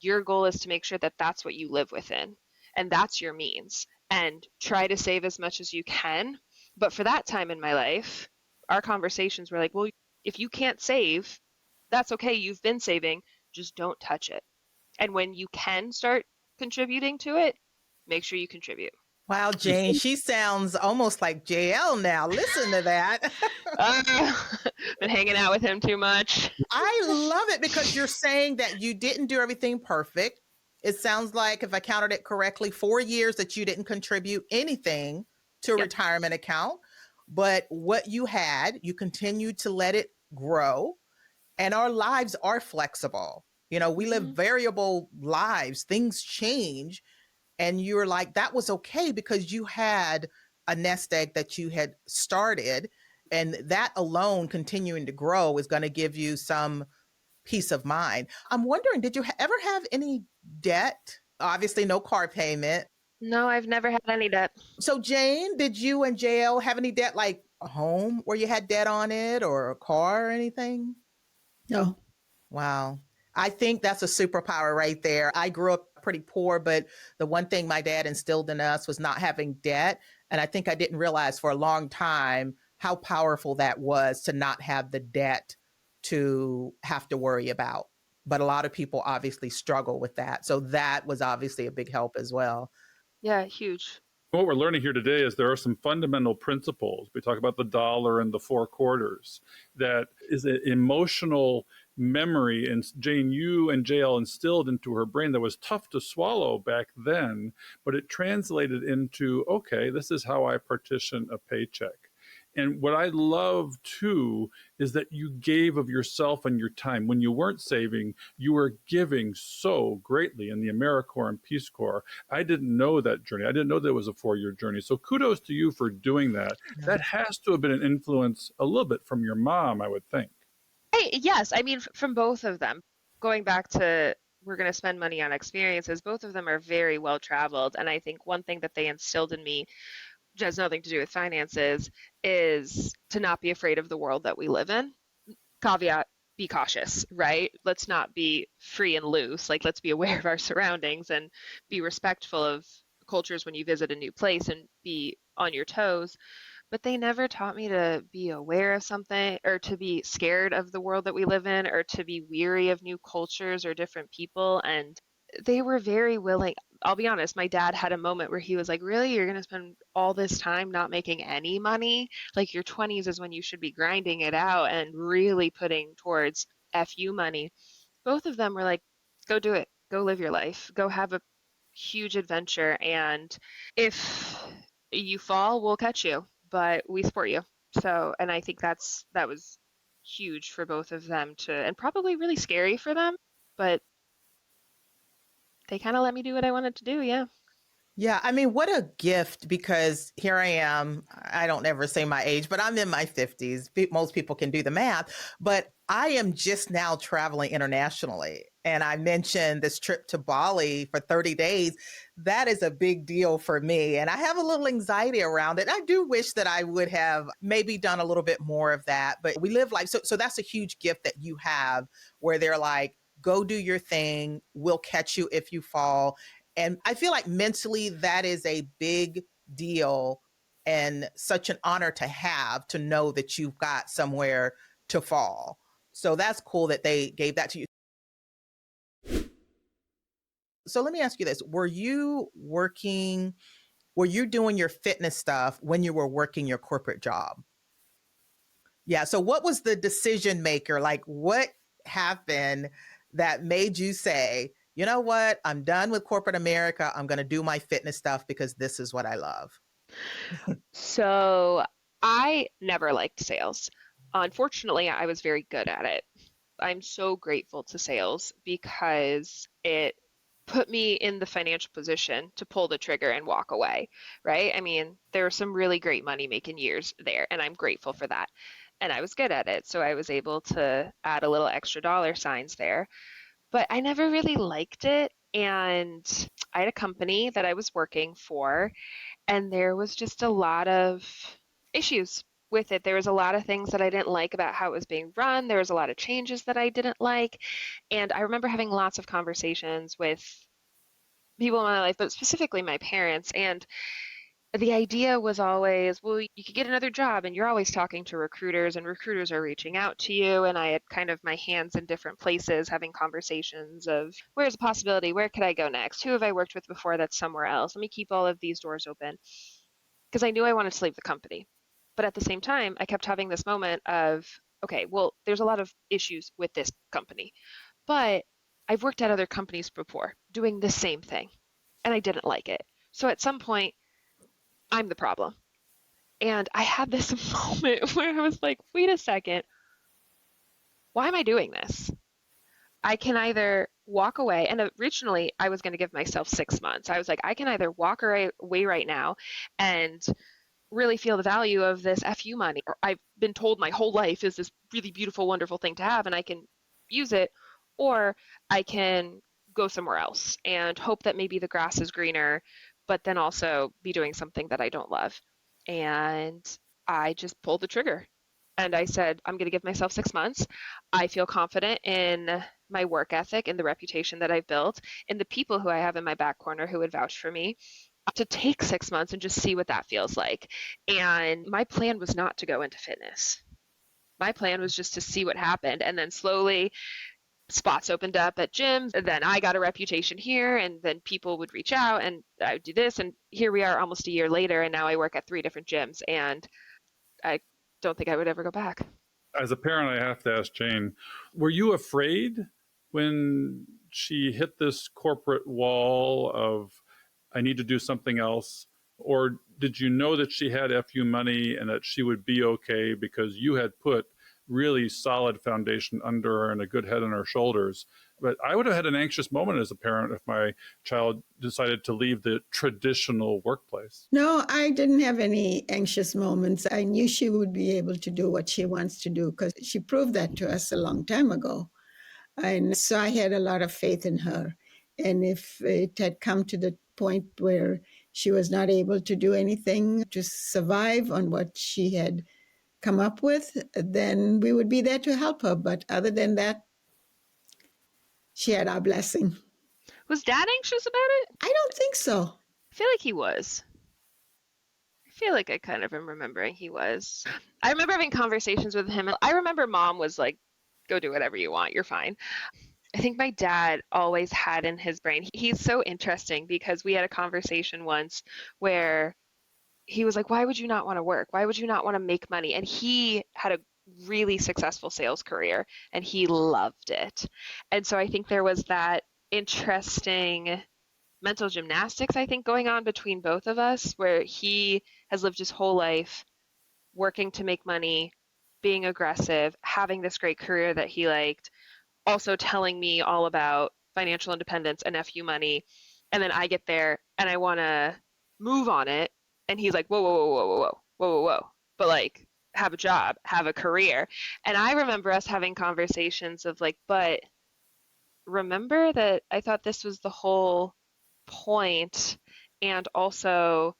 your goal is to make sure that that's what you live within, and that's your means. And try to save as much as you can. But for that time in my life, our conversations were like, well, if you can't save, that's okay. You've been saving, just don't touch it. And when you can start contributing to it, make sure you contribute. Wow, Jane, she sounds almost like JL now. Listen to that. Been hanging out with him too much. I love it because you're saying that you didn't do everything perfect. It sounds like, if I counted it correctly, 4 years that you didn't contribute anything to a Yep. retirement account. But what you had, you continued to let it grow. And our lives are flexible. You know, we live variable lives, things change. And you're like, that was okay because you had a nest egg that you had started. And that alone continuing to grow is going to give you some peace of mind. I'm wondering, did you ever have any debt? Obviously, no car payment. No, I've never had any debt. So, Jane, did you and JL have any debt, like a home where you had debt on it, or a car or anything? No. Wow. I think that's a superpower right there. I grew up pretty poor, but the one thing my dad instilled in us was not having debt. And I think I didn't realize for a long time how powerful that was, to not have the debt to have to worry about. But a lot of people obviously struggle with that. So that was obviously a big help as well. Yeah, huge. What we're learning here today is there are some fundamental principles. We talk about the dollar and the 4 quarters. That is an emotional memory. And Jane, you and JL instilled into her brain that was tough to swallow back then, but it translated into, okay, this is how I partition a paycheck. And what I love too is that you gave of yourself and your time. When you weren't saving, you were giving so greatly in the AmeriCorps and Peace Corps. I didn't know that journey. I didn't know that it was a 4-year journey. So kudos to you for doing that. Yeah. That has to have been an influence a little bit from your mom, I would think. Yes, I mean, from both of them. Going back to, we're going to spend money on experiences, both of them are very well traveled. And I think one thing that they instilled in me, which has nothing to do with finances, is to not be afraid of the world that we live in. Caveat, be cautious, right? Let's not be free and loose. Like, let's be aware of our surroundings and be respectful of cultures when you visit a new place and be on your toes. But they never taught me to be aware of something, or to be scared of the world that we live in, or to be weary of new cultures or different people. And they were very willing. I'll be honest, my dad had a moment where he was like, really, you're going to spend all this time not making any money? Like, your 20s is when you should be grinding it out and really putting towards FU money. Both of them were like, go do it. Go live your life. Go have a huge adventure. And if you fall, we'll catch you, but we support you. So, and I think that was huge for both of them and probably really scary for them, but they kind of let me do what I wanted to do. Yeah. Yeah, I mean, what a gift, because here I am. I don't ever say my age, but I'm in my 50s. Most people can do the math, but I am just now traveling internationally. And I mentioned this trip to Bali for 30 days. That is a big deal for me. And I have a little anxiety around it. I do wish that I would have maybe done a little bit more of that, but we live life. So that's a huge gift that you have, where they're like, go do your thing. We'll catch you if you fall. And I feel like mentally that is a big deal, and such an honor to have, to know that you've got somewhere to fall. So that's cool that they gave that to you. So let me ask you this. Were you doing your fitness stuff when you were working your corporate job? Yeah. So what was the decision maker? Like, what happened that made you say, you know what, I'm done with corporate America. I'm going to do my fitness stuff because this is what I love? So I never liked sales. Unfortunately, I was very good at it. I'm so grateful to sales because it put me in the financial position to pull the trigger and walk away, right? I mean, there were some really great money making years there, and I'm grateful for that. And I was good at it, so I was able to add a little extra dollar signs there. But I never really liked it. And I had a company that I was working for, and there was just a lot of issues with it. There was a lot of things that I didn't like about how it was being run. There was a lot of changes that I didn't like. And I remember having lots of conversations with people in my life, but specifically my parents. And the idea was always, well, you could get another job, and you're always talking to recruiters, and recruiters are reaching out to you. And I had kind of my hands in different places, having conversations of where's a possibility? Where could I go next? Who have I worked with before that's somewhere else? Let me keep all of these doors open, because I knew I wanted to leave the company. But at the same time, I kept having this moment of, okay, well, there's a lot of issues with this company, but I've worked at other companies before doing the same thing, and I didn't like it. So at some point, I'm the problem. And I had this moment where I was like, wait a second, why am I doing this? I can either walk away, and originally I was going to give myself 6 months. I was like, I can either walk away right now and really feel the value of this FU money, or I've been told my whole life is this really beautiful, wonderful thing to have, and I can use it, or I can go somewhere else and hope that maybe the grass is greener, but then also be doing something that I don't love. And I just pulled the trigger. And I said, I'm going to give myself 6 months. I feel confident in my work ethic and the reputation that I've built, and the people who I have in my back corner who would vouch for me, to take 6 months and just see what that feels like. And my plan was not to go into fitness. My plan was just to see what happened. And then slowly spots opened up at gyms. And then I got a reputation here, and then people would reach out, and I would do this. And here we are almost a year later, and now I work at 3 different gyms. And I don't think I would ever go back. As a parent, I have to ask Jane, were you afraid when she hit this corporate wall of, I need to do something else? Or did you know that she had FU money and that she would be okay because you had put really solid foundation under her and a good head on her shoulders? But I would have had an anxious moment as a parent if my child decided to leave the traditional workplace. No, I didn't have any anxious moments. I knew she would be able to do what she wants to do because she proved that to us a long time ago. And so I had a lot of faith in her. And if it had come to the point where she was not able to do anything to survive on what she had come up with, then we would be there to help her. But other than that, she had our blessing. Was Dad anxious about it? I don't think so. I feel like he was. I feel like I kind of am remembering he was. I remember having conversations with him. I remember Mom was like, go do whatever you want, you're fine. I think my dad always had in his brain, he's so interesting because we had a conversation once where he was like, why would you not want to work? Why would you not want to make money? And he had a really successful sales career and he loved it. And so I think there was that interesting mental gymnastics, I think, going on between both of us, where he has lived his whole life working to make money, being aggressive, having this great career that he liked, also telling me all about financial independence and FU money. And then I get there and I want to move on it. And he's like, whoa, whoa, whoa, whoa, whoa, whoa, whoa, whoa. But like, have a job, have a career. And I remember us having conversations of like, but remember that I thought this was the whole point. And also,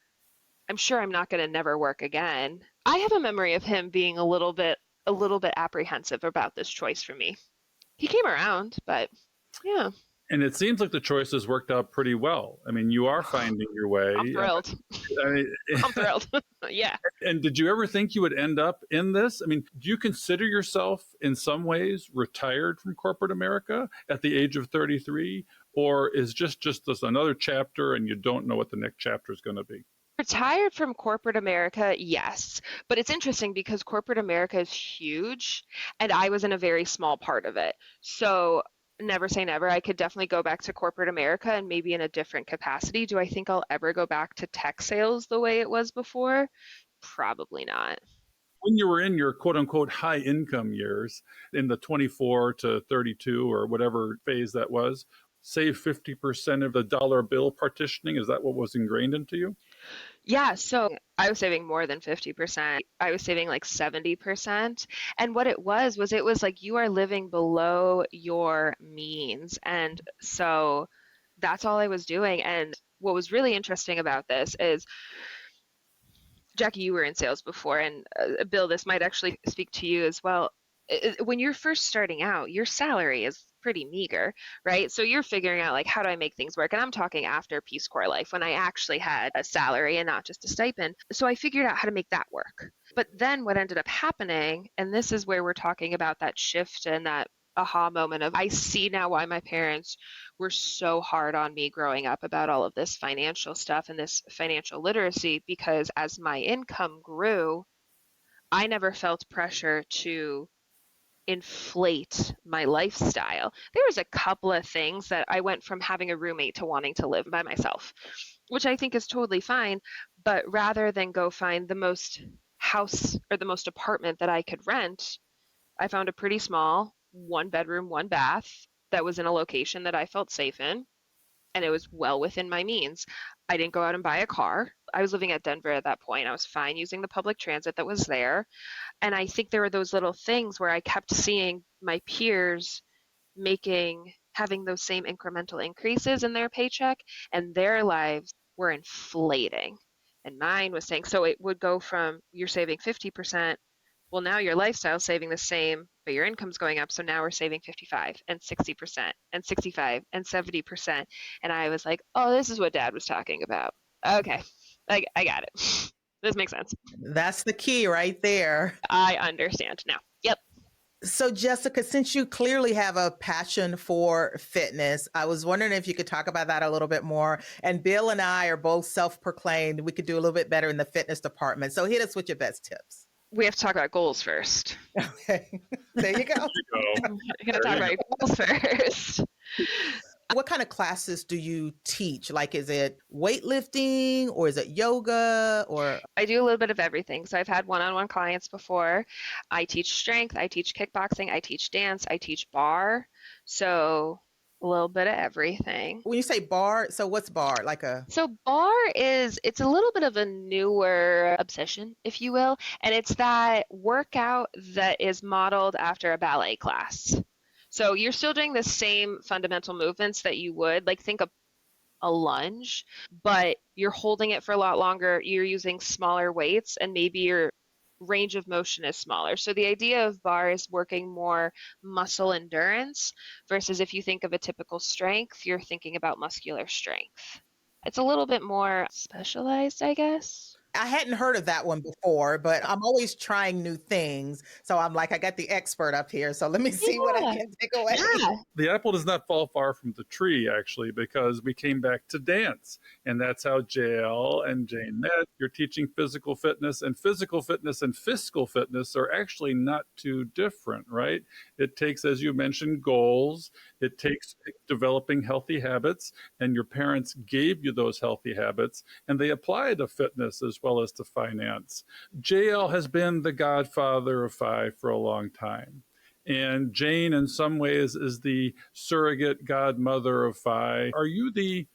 I'm sure I'm not going to never work again. I have a memory of him being a little bit apprehensive about this choice for me. He came around, but yeah. And it seems like the choices worked out pretty well. I mean, you are finding your way. I'm thrilled. I'm thrilled. Yeah. And did you ever think you would end up in this? I mean, do you consider yourself in some ways retired from corporate America at the age of 33? Or is just this another chapter and you don't know what the next chapter is going to be? Retired from corporate America, yes. But it's interesting because corporate America is huge and I was in a very small part of it. So never say never. I could definitely go back to corporate America and maybe in a different capacity. Do I think I'll ever go back to tech sales the way it was before? Probably not. When you were in your quote unquote high income years in the 24 to 32 or whatever phase that was, save 50% of the dollar bill partitioning. Is that what was ingrained into you? Yeah, so I was saving more than 50%. I was saving like 70%. And what it was like you are living below your means. And so that's all I was doing. And what was really interesting about this is, Jackie, you were in sales before, and Bill, this might actually speak to you as well. When you're first starting out, your salary is pretty meager, right? So you're figuring out like, how do I make things work? And I'm talking after Peace Corps life when I actually had a salary and not just a stipend. So I figured out how to make that work. But then what ended up happening, and this is where we're talking about that shift and that aha moment of, I see now why my parents were so hard on me growing up about all of this financial stuff and this financial literacy, because as my income grew, I never felt pressure to inflate my lifestyle. There was a couple of things that I went from having a roommate to wanting to live by myself, which I think is totally fine. But rather than go find the most house or the most apartment that I could rent, I found a pretty small 1 bedroom, 1 bath that was in a location that I felt safe in, and it was well within my means. I didn't go out and buy a car. I was living at Denver at that point. I was fine using the public transit that was there. And I think there were those little things where I kept seeing my peers having those same incremental increases in their paycheck, and their lives were inflating. And mine was saying, so it would go from, you're saving 50%. Well, now your lifestyle's saving the same, but your income's going up. So now we're saving 55 and 60% and 65 and 70%. And I was like, oh, this is what Dad was talking about. Okay, I got it. This makes sense. That's the key right there. I understand now. Yep. So Jessica, since you clearly have a passion for fitness, I was wondering if you could talk about that a little bit more. And Bill and I are both self-proclaimed. We could do a little bit better in the fitness department. So hit us with your best tips. We have to talk about goals first. Okay, there you go. I'm going to talk about goals first. What kind of classes do you teach? Like, is it weightlifting or is it yoga or? I do a little bit of everything. So I've had one-on-one clients before. I teach strength, I teach kickboxing, I teach dance, I teach barre. So a little bit of everything. When you say barre, so what's barre? So barre it's a little bit of a newer obsession, if you will. And it's that workout that is modeled after a ballet class. So you're still doing the same fundamental movements that you would, like think of a lunge, but you're holding it for a lot longer. You're using smaller weights and maybe your range of motion is smaller. So the idea of barre is working more muscle endurance versus if you think of a typical strength, you're thinking about muscular strength. It's a little bit more specialized, I guess. I hadn't heard of that one before, but I'm always trying new things. So I'm like, I got the expert up here. So let me see what I can take away. Yeah. The apple does not fall far from the tree, actually, because we came back to dance. And that's how JL and Jane met. You're teaching physical fitness and fiscal fitness are actually not too different, right? It takes, as you mentioned, goals. It takes developing healthy habits, and your parents gave you those healthy habits, and they apply to fitness as well as to finance. JL has been the godfather of Phi for a long time. And Jane, in some ways, is the surrogate godmother of Phi. Are you the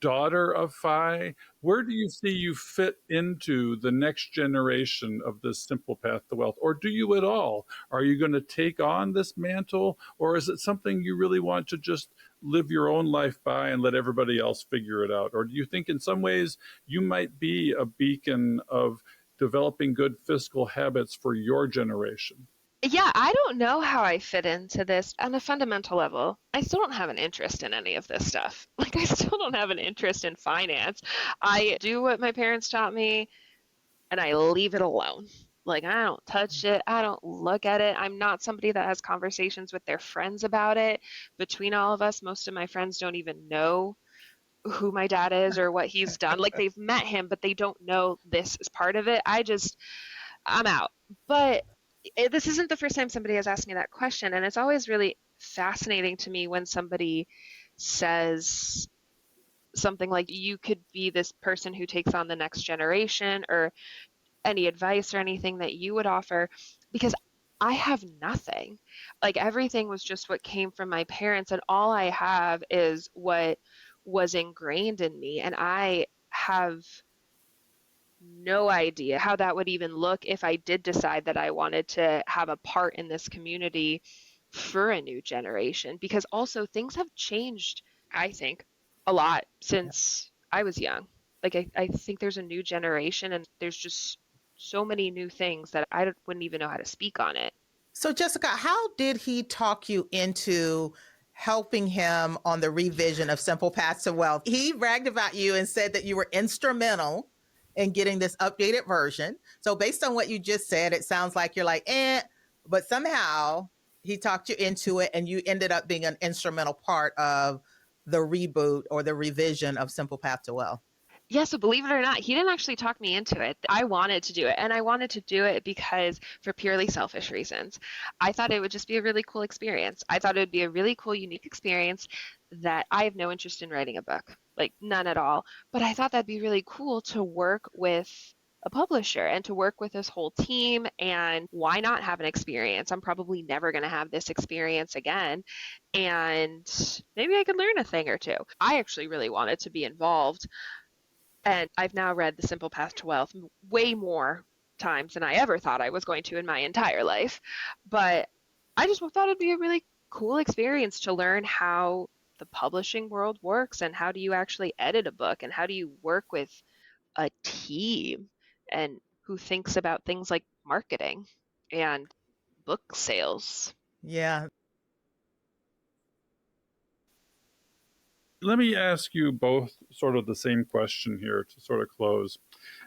daughter of Phi? Where do you see you fit into the next generation of this simple path to wealth? Or do you at all? Are you going to take on this mantle? Or is it something you really want to just live your own life by and let everybody else figure it out? Or do you think in some ways you might be a beacon of developing good fiscal habits for your generation? Yeah, I don't know how I fit into this on a fundamental level. I still don't have an interest in any of this stuff. Like, I still don't have an interest in finance. I do what my parents taught me, and I leave it alone. Like, I don't touch it. I don't look at it. I'm not somebody that has conversations with their friends about it. Between all of us, most of my friends don't even know who my dad is or what he's done. Like, they've met him, but they don't know this is part of it. I'm out. But this isn't the first time somebody has asked me that question, and it's always really fascinating to me when somebody says something like, you could be this person who takes on the next generation, or any advice or anything that you would offer, because I have nothing. Like, everything was just what came from my parents, and all I have is what was ingrained in me, and I have no idea how that would even look if I did decide that I wanted to have a part in this community for a new generation, because also things have changed, I think, a lot since I was young. Like, I think there's a new generation, and there's just so many new things that I wouldn't even know how to speak on it. So Jessica, how did he talk you into helping him on the revision of Simple Path to Wealth. He bragged about you and said that you were instrumental in getting this updated version. So based on what you just said, it sounds like you're like, but somehow he talked you into it and you ended up being an instrumental part of the reboot or the revision of Simple Path to Wealth. Yeah, so believe it or not, he didn't actually talk me into it. I wanted to do it, and I wanted to do it because for purely selfish reasons. I thought it would just be a really cool experience. I thought it would be a really cool, unique experience that I have no interest in writing a book, like none at all. But I thought that'd be really cool to work with a publisher and to work with this whole team, and why not have an experience? I'm probably never going to have this experience again, and maybe I could learn a thing or two. I actually really wanted to be involved. And I've now read The Simple Path to Wealth way more times than I ever thought I was going to in my entire life. But I just thought it'd be a really cool experience to learn how the publishing world works and how do you actually edit a book and how do you work with a team and who thinks about things like marketing and book sales. Yeah. Let me ask you both sort of the same question here to sort of close.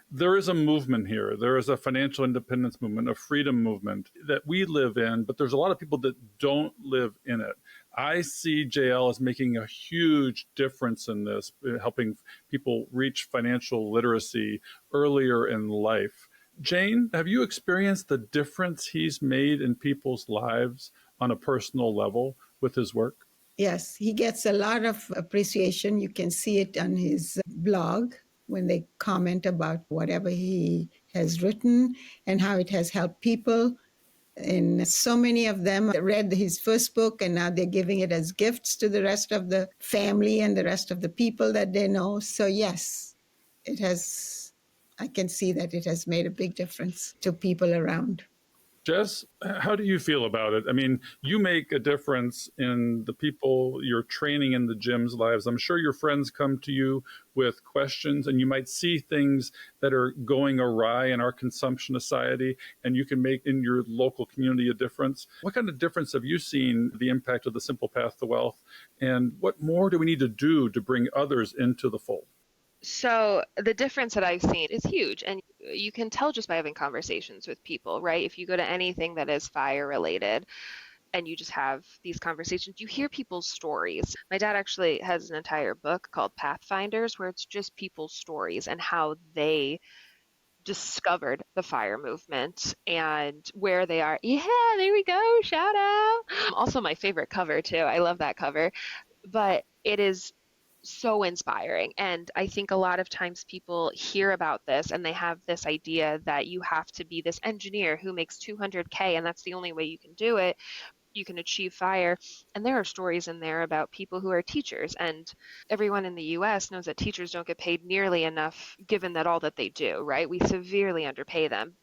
There is a movement here. There is a financial independence movement, a freedom movement that we live in, but there's a lot of people that don't live in it. I see JL as making a huge difference in this, helping people reach financial literacy earlier in life. Jane, have you experienced the difference he's made in people's lives on a personal level with his work? Yes, he gets a lot of appreciation. You can see it on his blog when they comment about whatever he has written and how it has helped people. And so many of them read his first book and now they're giving it as gifts to the rest of the family and the rest of the people that they know. So yes, it has, I can see that it has made a big difference to people around. Jess, how do you feel about it? I mean, you make a difference in the people you're training in the gym's lives. I'm sure your friends come to you with questions and you might see things that are going awry in our consumption society and you can make in your local community a difference. What kind of difference have you seen the impact of the Simple Path to Wealth? And what more do we need to do to bring others into the fold? So the difference that I've seen is huge, and you can tell just by having conversations with people, right? If you go to anything that is fire related and you just have these conversations, you hear people's stories. My dad actually has an entire book called Pathfinders where it's just people's stories and how they discovered the fire movement and where they are. Yeah, there we go. Shout out. Also my favorite cover too. I love that cover. But it is so inspiring. And I think a lot of times people hear about this and they have this idea that you have to be this engineer who makes 200K and that's the only way you can do it. You can achieve fire. And there are stories in there about people who are teachers. And everyone in the US knows that teachers don't get paid nearly enough given that all that they do, right? We severely underpay them.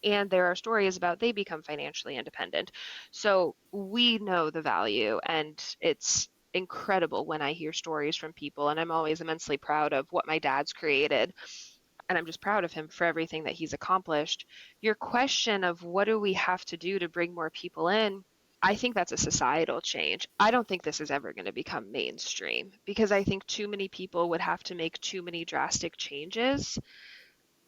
And there are stories about they become financially independent. So we know the value, and it's incredible when I hear stories from people, and I'm always immensely proud of what my dad's created, and I'm just proud of him for everything that he's accomplished. Your question of what do we have to do to bring more people in, I think that's a societal change. I don't think this is ever going to become mainstream because I think too many people would have to make too many drastic changes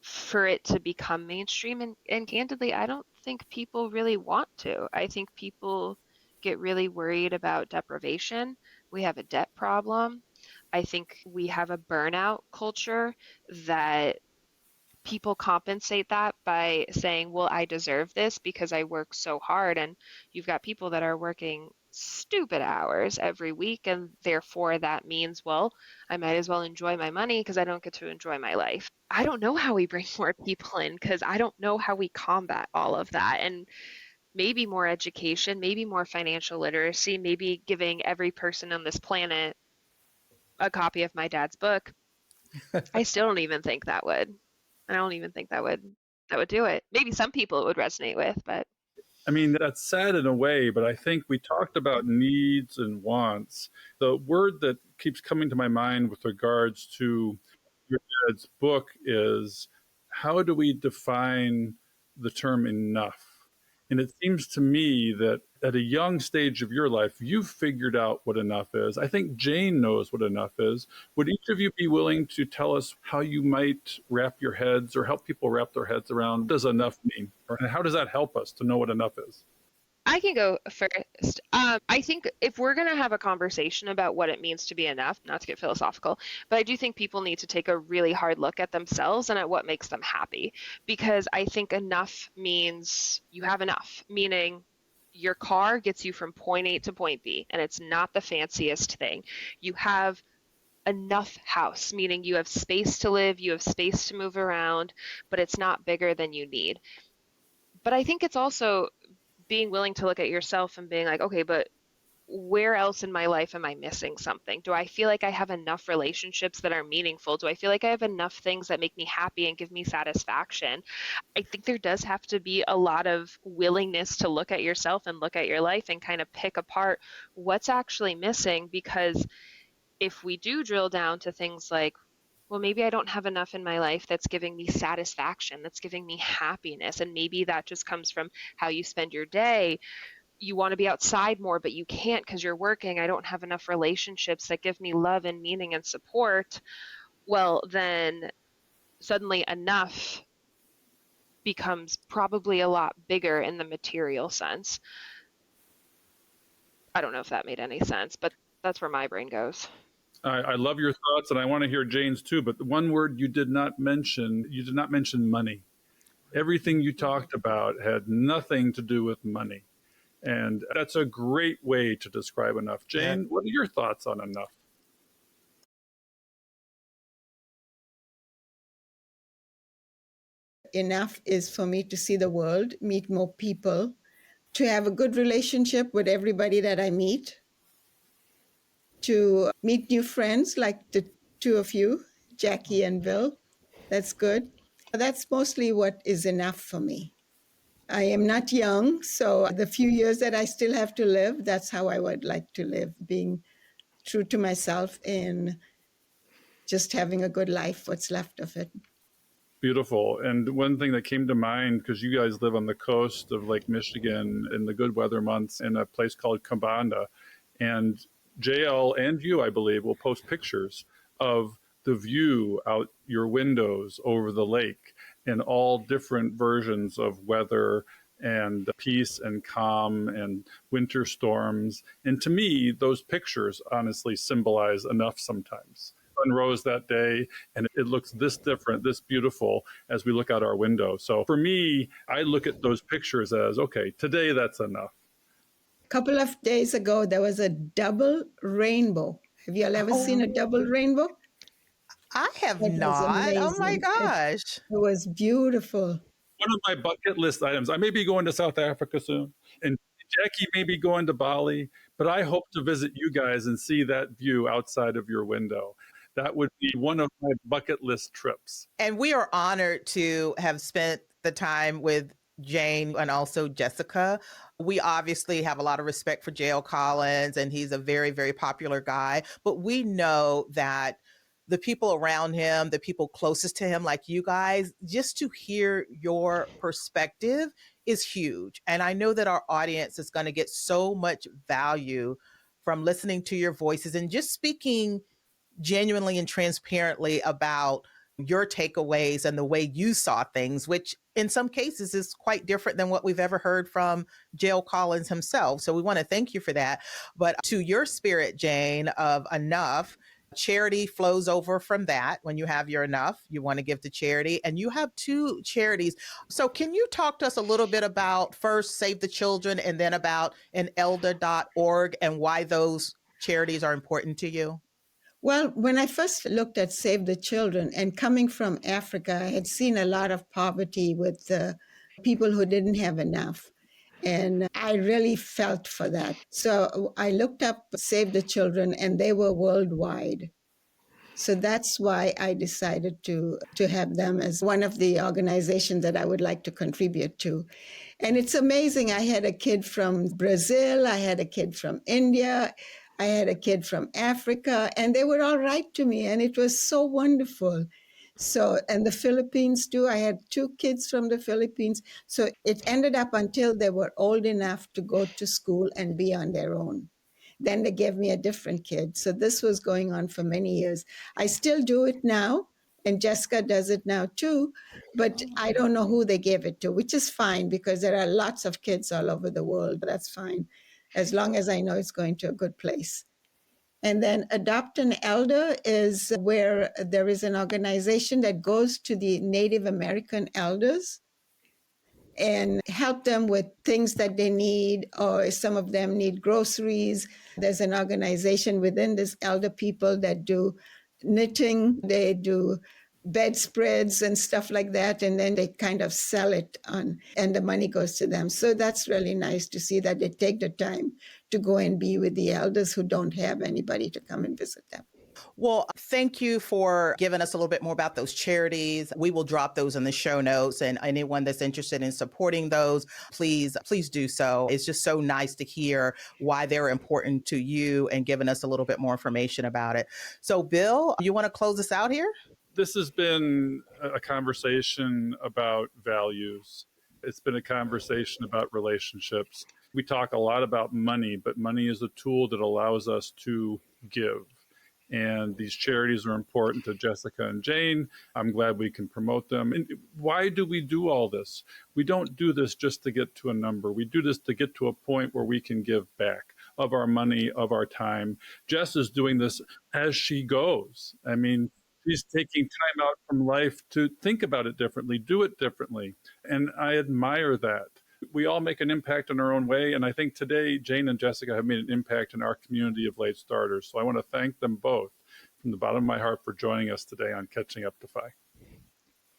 for it to become mainstream. And candidly, I don't think people really want to. I think people get really worried about deprivation. We have a debt problem. I think we have a burnout culture that people compensate that by saying, well, I deserve this because I work so hard. And you've got people that are working stupid hours every week. And therefore, that means, well, I might as well enjoy my money because I don't get to enjoy my life. I don't know how we bring more people in because I don't know how we combat all of that. And maybe more education, maybe more financial literacy, maybe giving every person on this planet a copy of my dad's book. I still don't even think that would. I don't even think that would do it. Maybe some people it would resonate with, but I mean, that's sad in a way, but I think we talked about needs and wants. The word that keeps coming to my mind with regards to your dad's book is how do we define the term enough? And it seems to me that at a young stage of your life, you've figured out what enough is. I think Jane knows what enough is. Would each of you be willing to tell us how you might wrap your heads or help people wrap their heads around what does enough mean? Or how does that help us to know what enough is? I can go first. I think if we're going to have a conversation about what it means to be enough, not to get philosophical, but I do think people need to take a really hard look at themselves and at what makes them happy. Because I think enough means you have enough, meaning your car gets you from point A to point B, and it's not the fanciest thing. You have enough house, meaning you have space to live, you have space to move around, but it's not bigger than you need. But I think it's also being willing to look at yourself and being like, okay, but where else in my life am I missing something? Do I feel like I have enough relationships that are meaningful? Do I feel like I have enough things that make me happy and give me satisfaction? I think there does have to be a lot of willingness to look at yourself and look at your life and kind of pick apart what's actually missing, because if we do drill down to things like, well, maybe I don't have enough in my life that's giving me satisfaction, that's giving me happiness. And maybe that just comes from how you spend your day. You want to be outside more, but you can't because you're working. I don't have enough relationships that give me love and meaning and support. Well, then suddenly enough becomes probably a lot bigger in the material sense. I don't know if that made any sense, but that's where my brain goes. I love your thoughts, and I want to hear Jane's too. But the one word you did not mention money. Everything you talked about had nothing to do with money. And that's a great way to describe enough. Jane, what are your thoughts on enough? Enough is for me to see the world, meet more people, to have a good relationship with everybody that I meet, to meet new friends like the two of you, Jackie and Bill. That's good. That's mostly what is enough for me. I am not young, so the few years that I still have to live, that's how I would like to live, being true to myself and just having a good life, what's left of it. Beautiful. And one thing that came to mind, because you guys live on the coast of Lake Michigan in the good weather months in a place called Cabana, and JL and you, I believe, will post pictures of the view out your windows over the lake in all different versions of weather and peace and calm and winter storms. And to me, those pictures honestly symbolize enough sometimes. Sun rose that day and it looks this different, this beautiful as we look out our window. So for me, I look at those pictures as, okay, today that's enough. A couple of days ago, there was a double rainbow. Have you all ever seen a double rainbow? I have It was amazing. Oh my amazing. gosh. It was beautiful. One of my bucket list items, I may be going to South Africa soon, and Jackie may be going to Bali, but I hope to visit you guys and see that view outside of your window. That would be one of my bucket list trips. And we are honored to have spent the time with Jane and also Jessica. We obviously have a lot of respect for J.L. Collins, and he's a very, very popular guy. But we know that the people around him, the people closest to him, like you guys, just to hear your perspective is huge. And I know that our audience is going to get so much value from listening to your voices and just speaking genuinely and transparently about your takeaways and the way you saw things, which in some cases is quite different than what we've ever heard from J.L. Collins himself. So we want to thank you for that. But to your spirit, Jane, of enough, charity flows over from that. When you have your enough, you want to give to charity, and you have two charities. So can you talk to us a little bit about first Save the Children and then about anelder.org and why those charities are important to you? Well, when I first looked at Save the Children, and coming from Africa, I had seen a lot of poverty with people who didn't have enough. And I really felt for that. So I looked up Save the Children, and they were worldwide. So that's why I decided to have them as one of the organizations that I would like to contribute to. And it's amazing. I had a kid from Brazil. I had a kid from India. I had a kid from Africa, and they would all write to me, and it was so wonderful. So, and the Philippines too. I had 2 kids from the Philippines. So it ended up until they were old enough to go to school and be on their own. Then they gave me a different kid. So this was going on for many years. I still do it now, and Jessica does it now too, but I don't know who they gave it to, which is fine because there are lots of kids all over the world. That's fine, as long as I know it's going to a good place. And then Adopt an Elder is where there is an organization that goes to the Native American elders and help them with things that they need, or some of them need groceries. There's an organization within this elder people that do knitting, they do bedspreads and stuff like that, and then they kind of sell it on, and the money goes to them. So that's really nice to see that they take the time to go and be with the elders who don't have anybody to come and visit them. Well, thank you for giving us a little bit more about those charities. We will drop those in the show notes, and anyone that's interested in supporting those, please do so. It's just so nice to hear why they're important to you and giving us a little bit more information about it. So, Bill, you want to close us out here? This has been a conversation about values. It's been a conversation about relationships. We talk a lot about money, but money is a tool that allows us to give. And these charities are important to Jessica and Jane. I'm glad we can promote them. And why do we do all this? We don't do this just to get to a number. We do this to get to a point where we can give back of our money, of our time. Jess is doing this as she goes. I mean, she's taking time out from life to think about it differently, do it differently. And I admire that. We all make an impact in our own way. And I think today, Jane and Jessica have made an impact in our community of late starters. So I want to thank them both from the bottom of my heart for joining us today on Catching Up to Phi.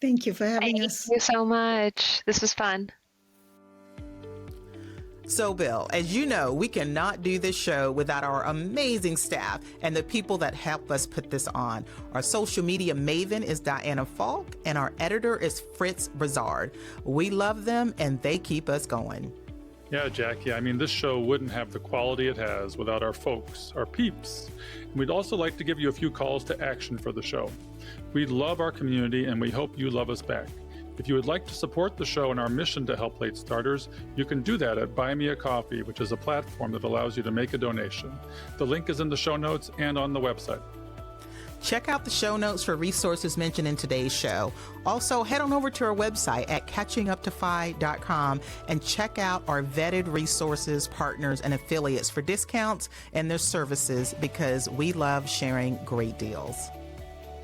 Thank you for having us. Thank you so much. This was fun. So, Bill, as you know, we cannot do this show without our amazing staff and the people that help us put this on. Our social media maven is Diana Falk, and our editor is Fritz Brazard. We love them, and they keep us going. Yeah, Jackie, I mean, this show wouldn't have the quality it has without our folks, our peeps. And we'd also like to give you a few calls to action for the show. We love our community, and we hope you love us back. If you would like to support the show and our mission to help late starters, you can do that at Buy Me a Coffee, which is a platform that allows you to make a donation. The link is in the show notes and on the website. Check out the show notes for resources mentioned in today's show. Also, head on over to our website at catchinguptophi.com and check out our vetted resources, partners, and affiliates for discounts and their services, because we love sharing great deals.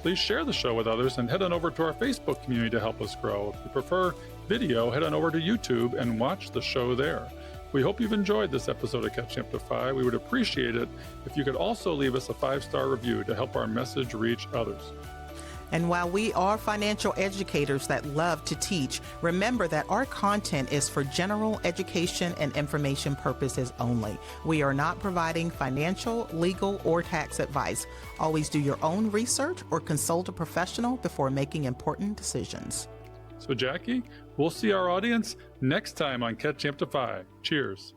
Please share the show with others and head on over to our Facebook community to help us grow. If you prefer video, head on over to YouTube and watch the show there. We hope you've enjoyed this episode of Catching Up to Phi. We would appreciate it if you could also leave us a 5-star review to help our message reach others. And while we are financial educators that love to teach, remember that our content is for general education and information purposes only. We are not providing financial, legal, or tax advice. Always do your own research or consult a professional before making important decisions. So, Jackie, we'll see our audience next time on Catching Up to Phi. Cheers.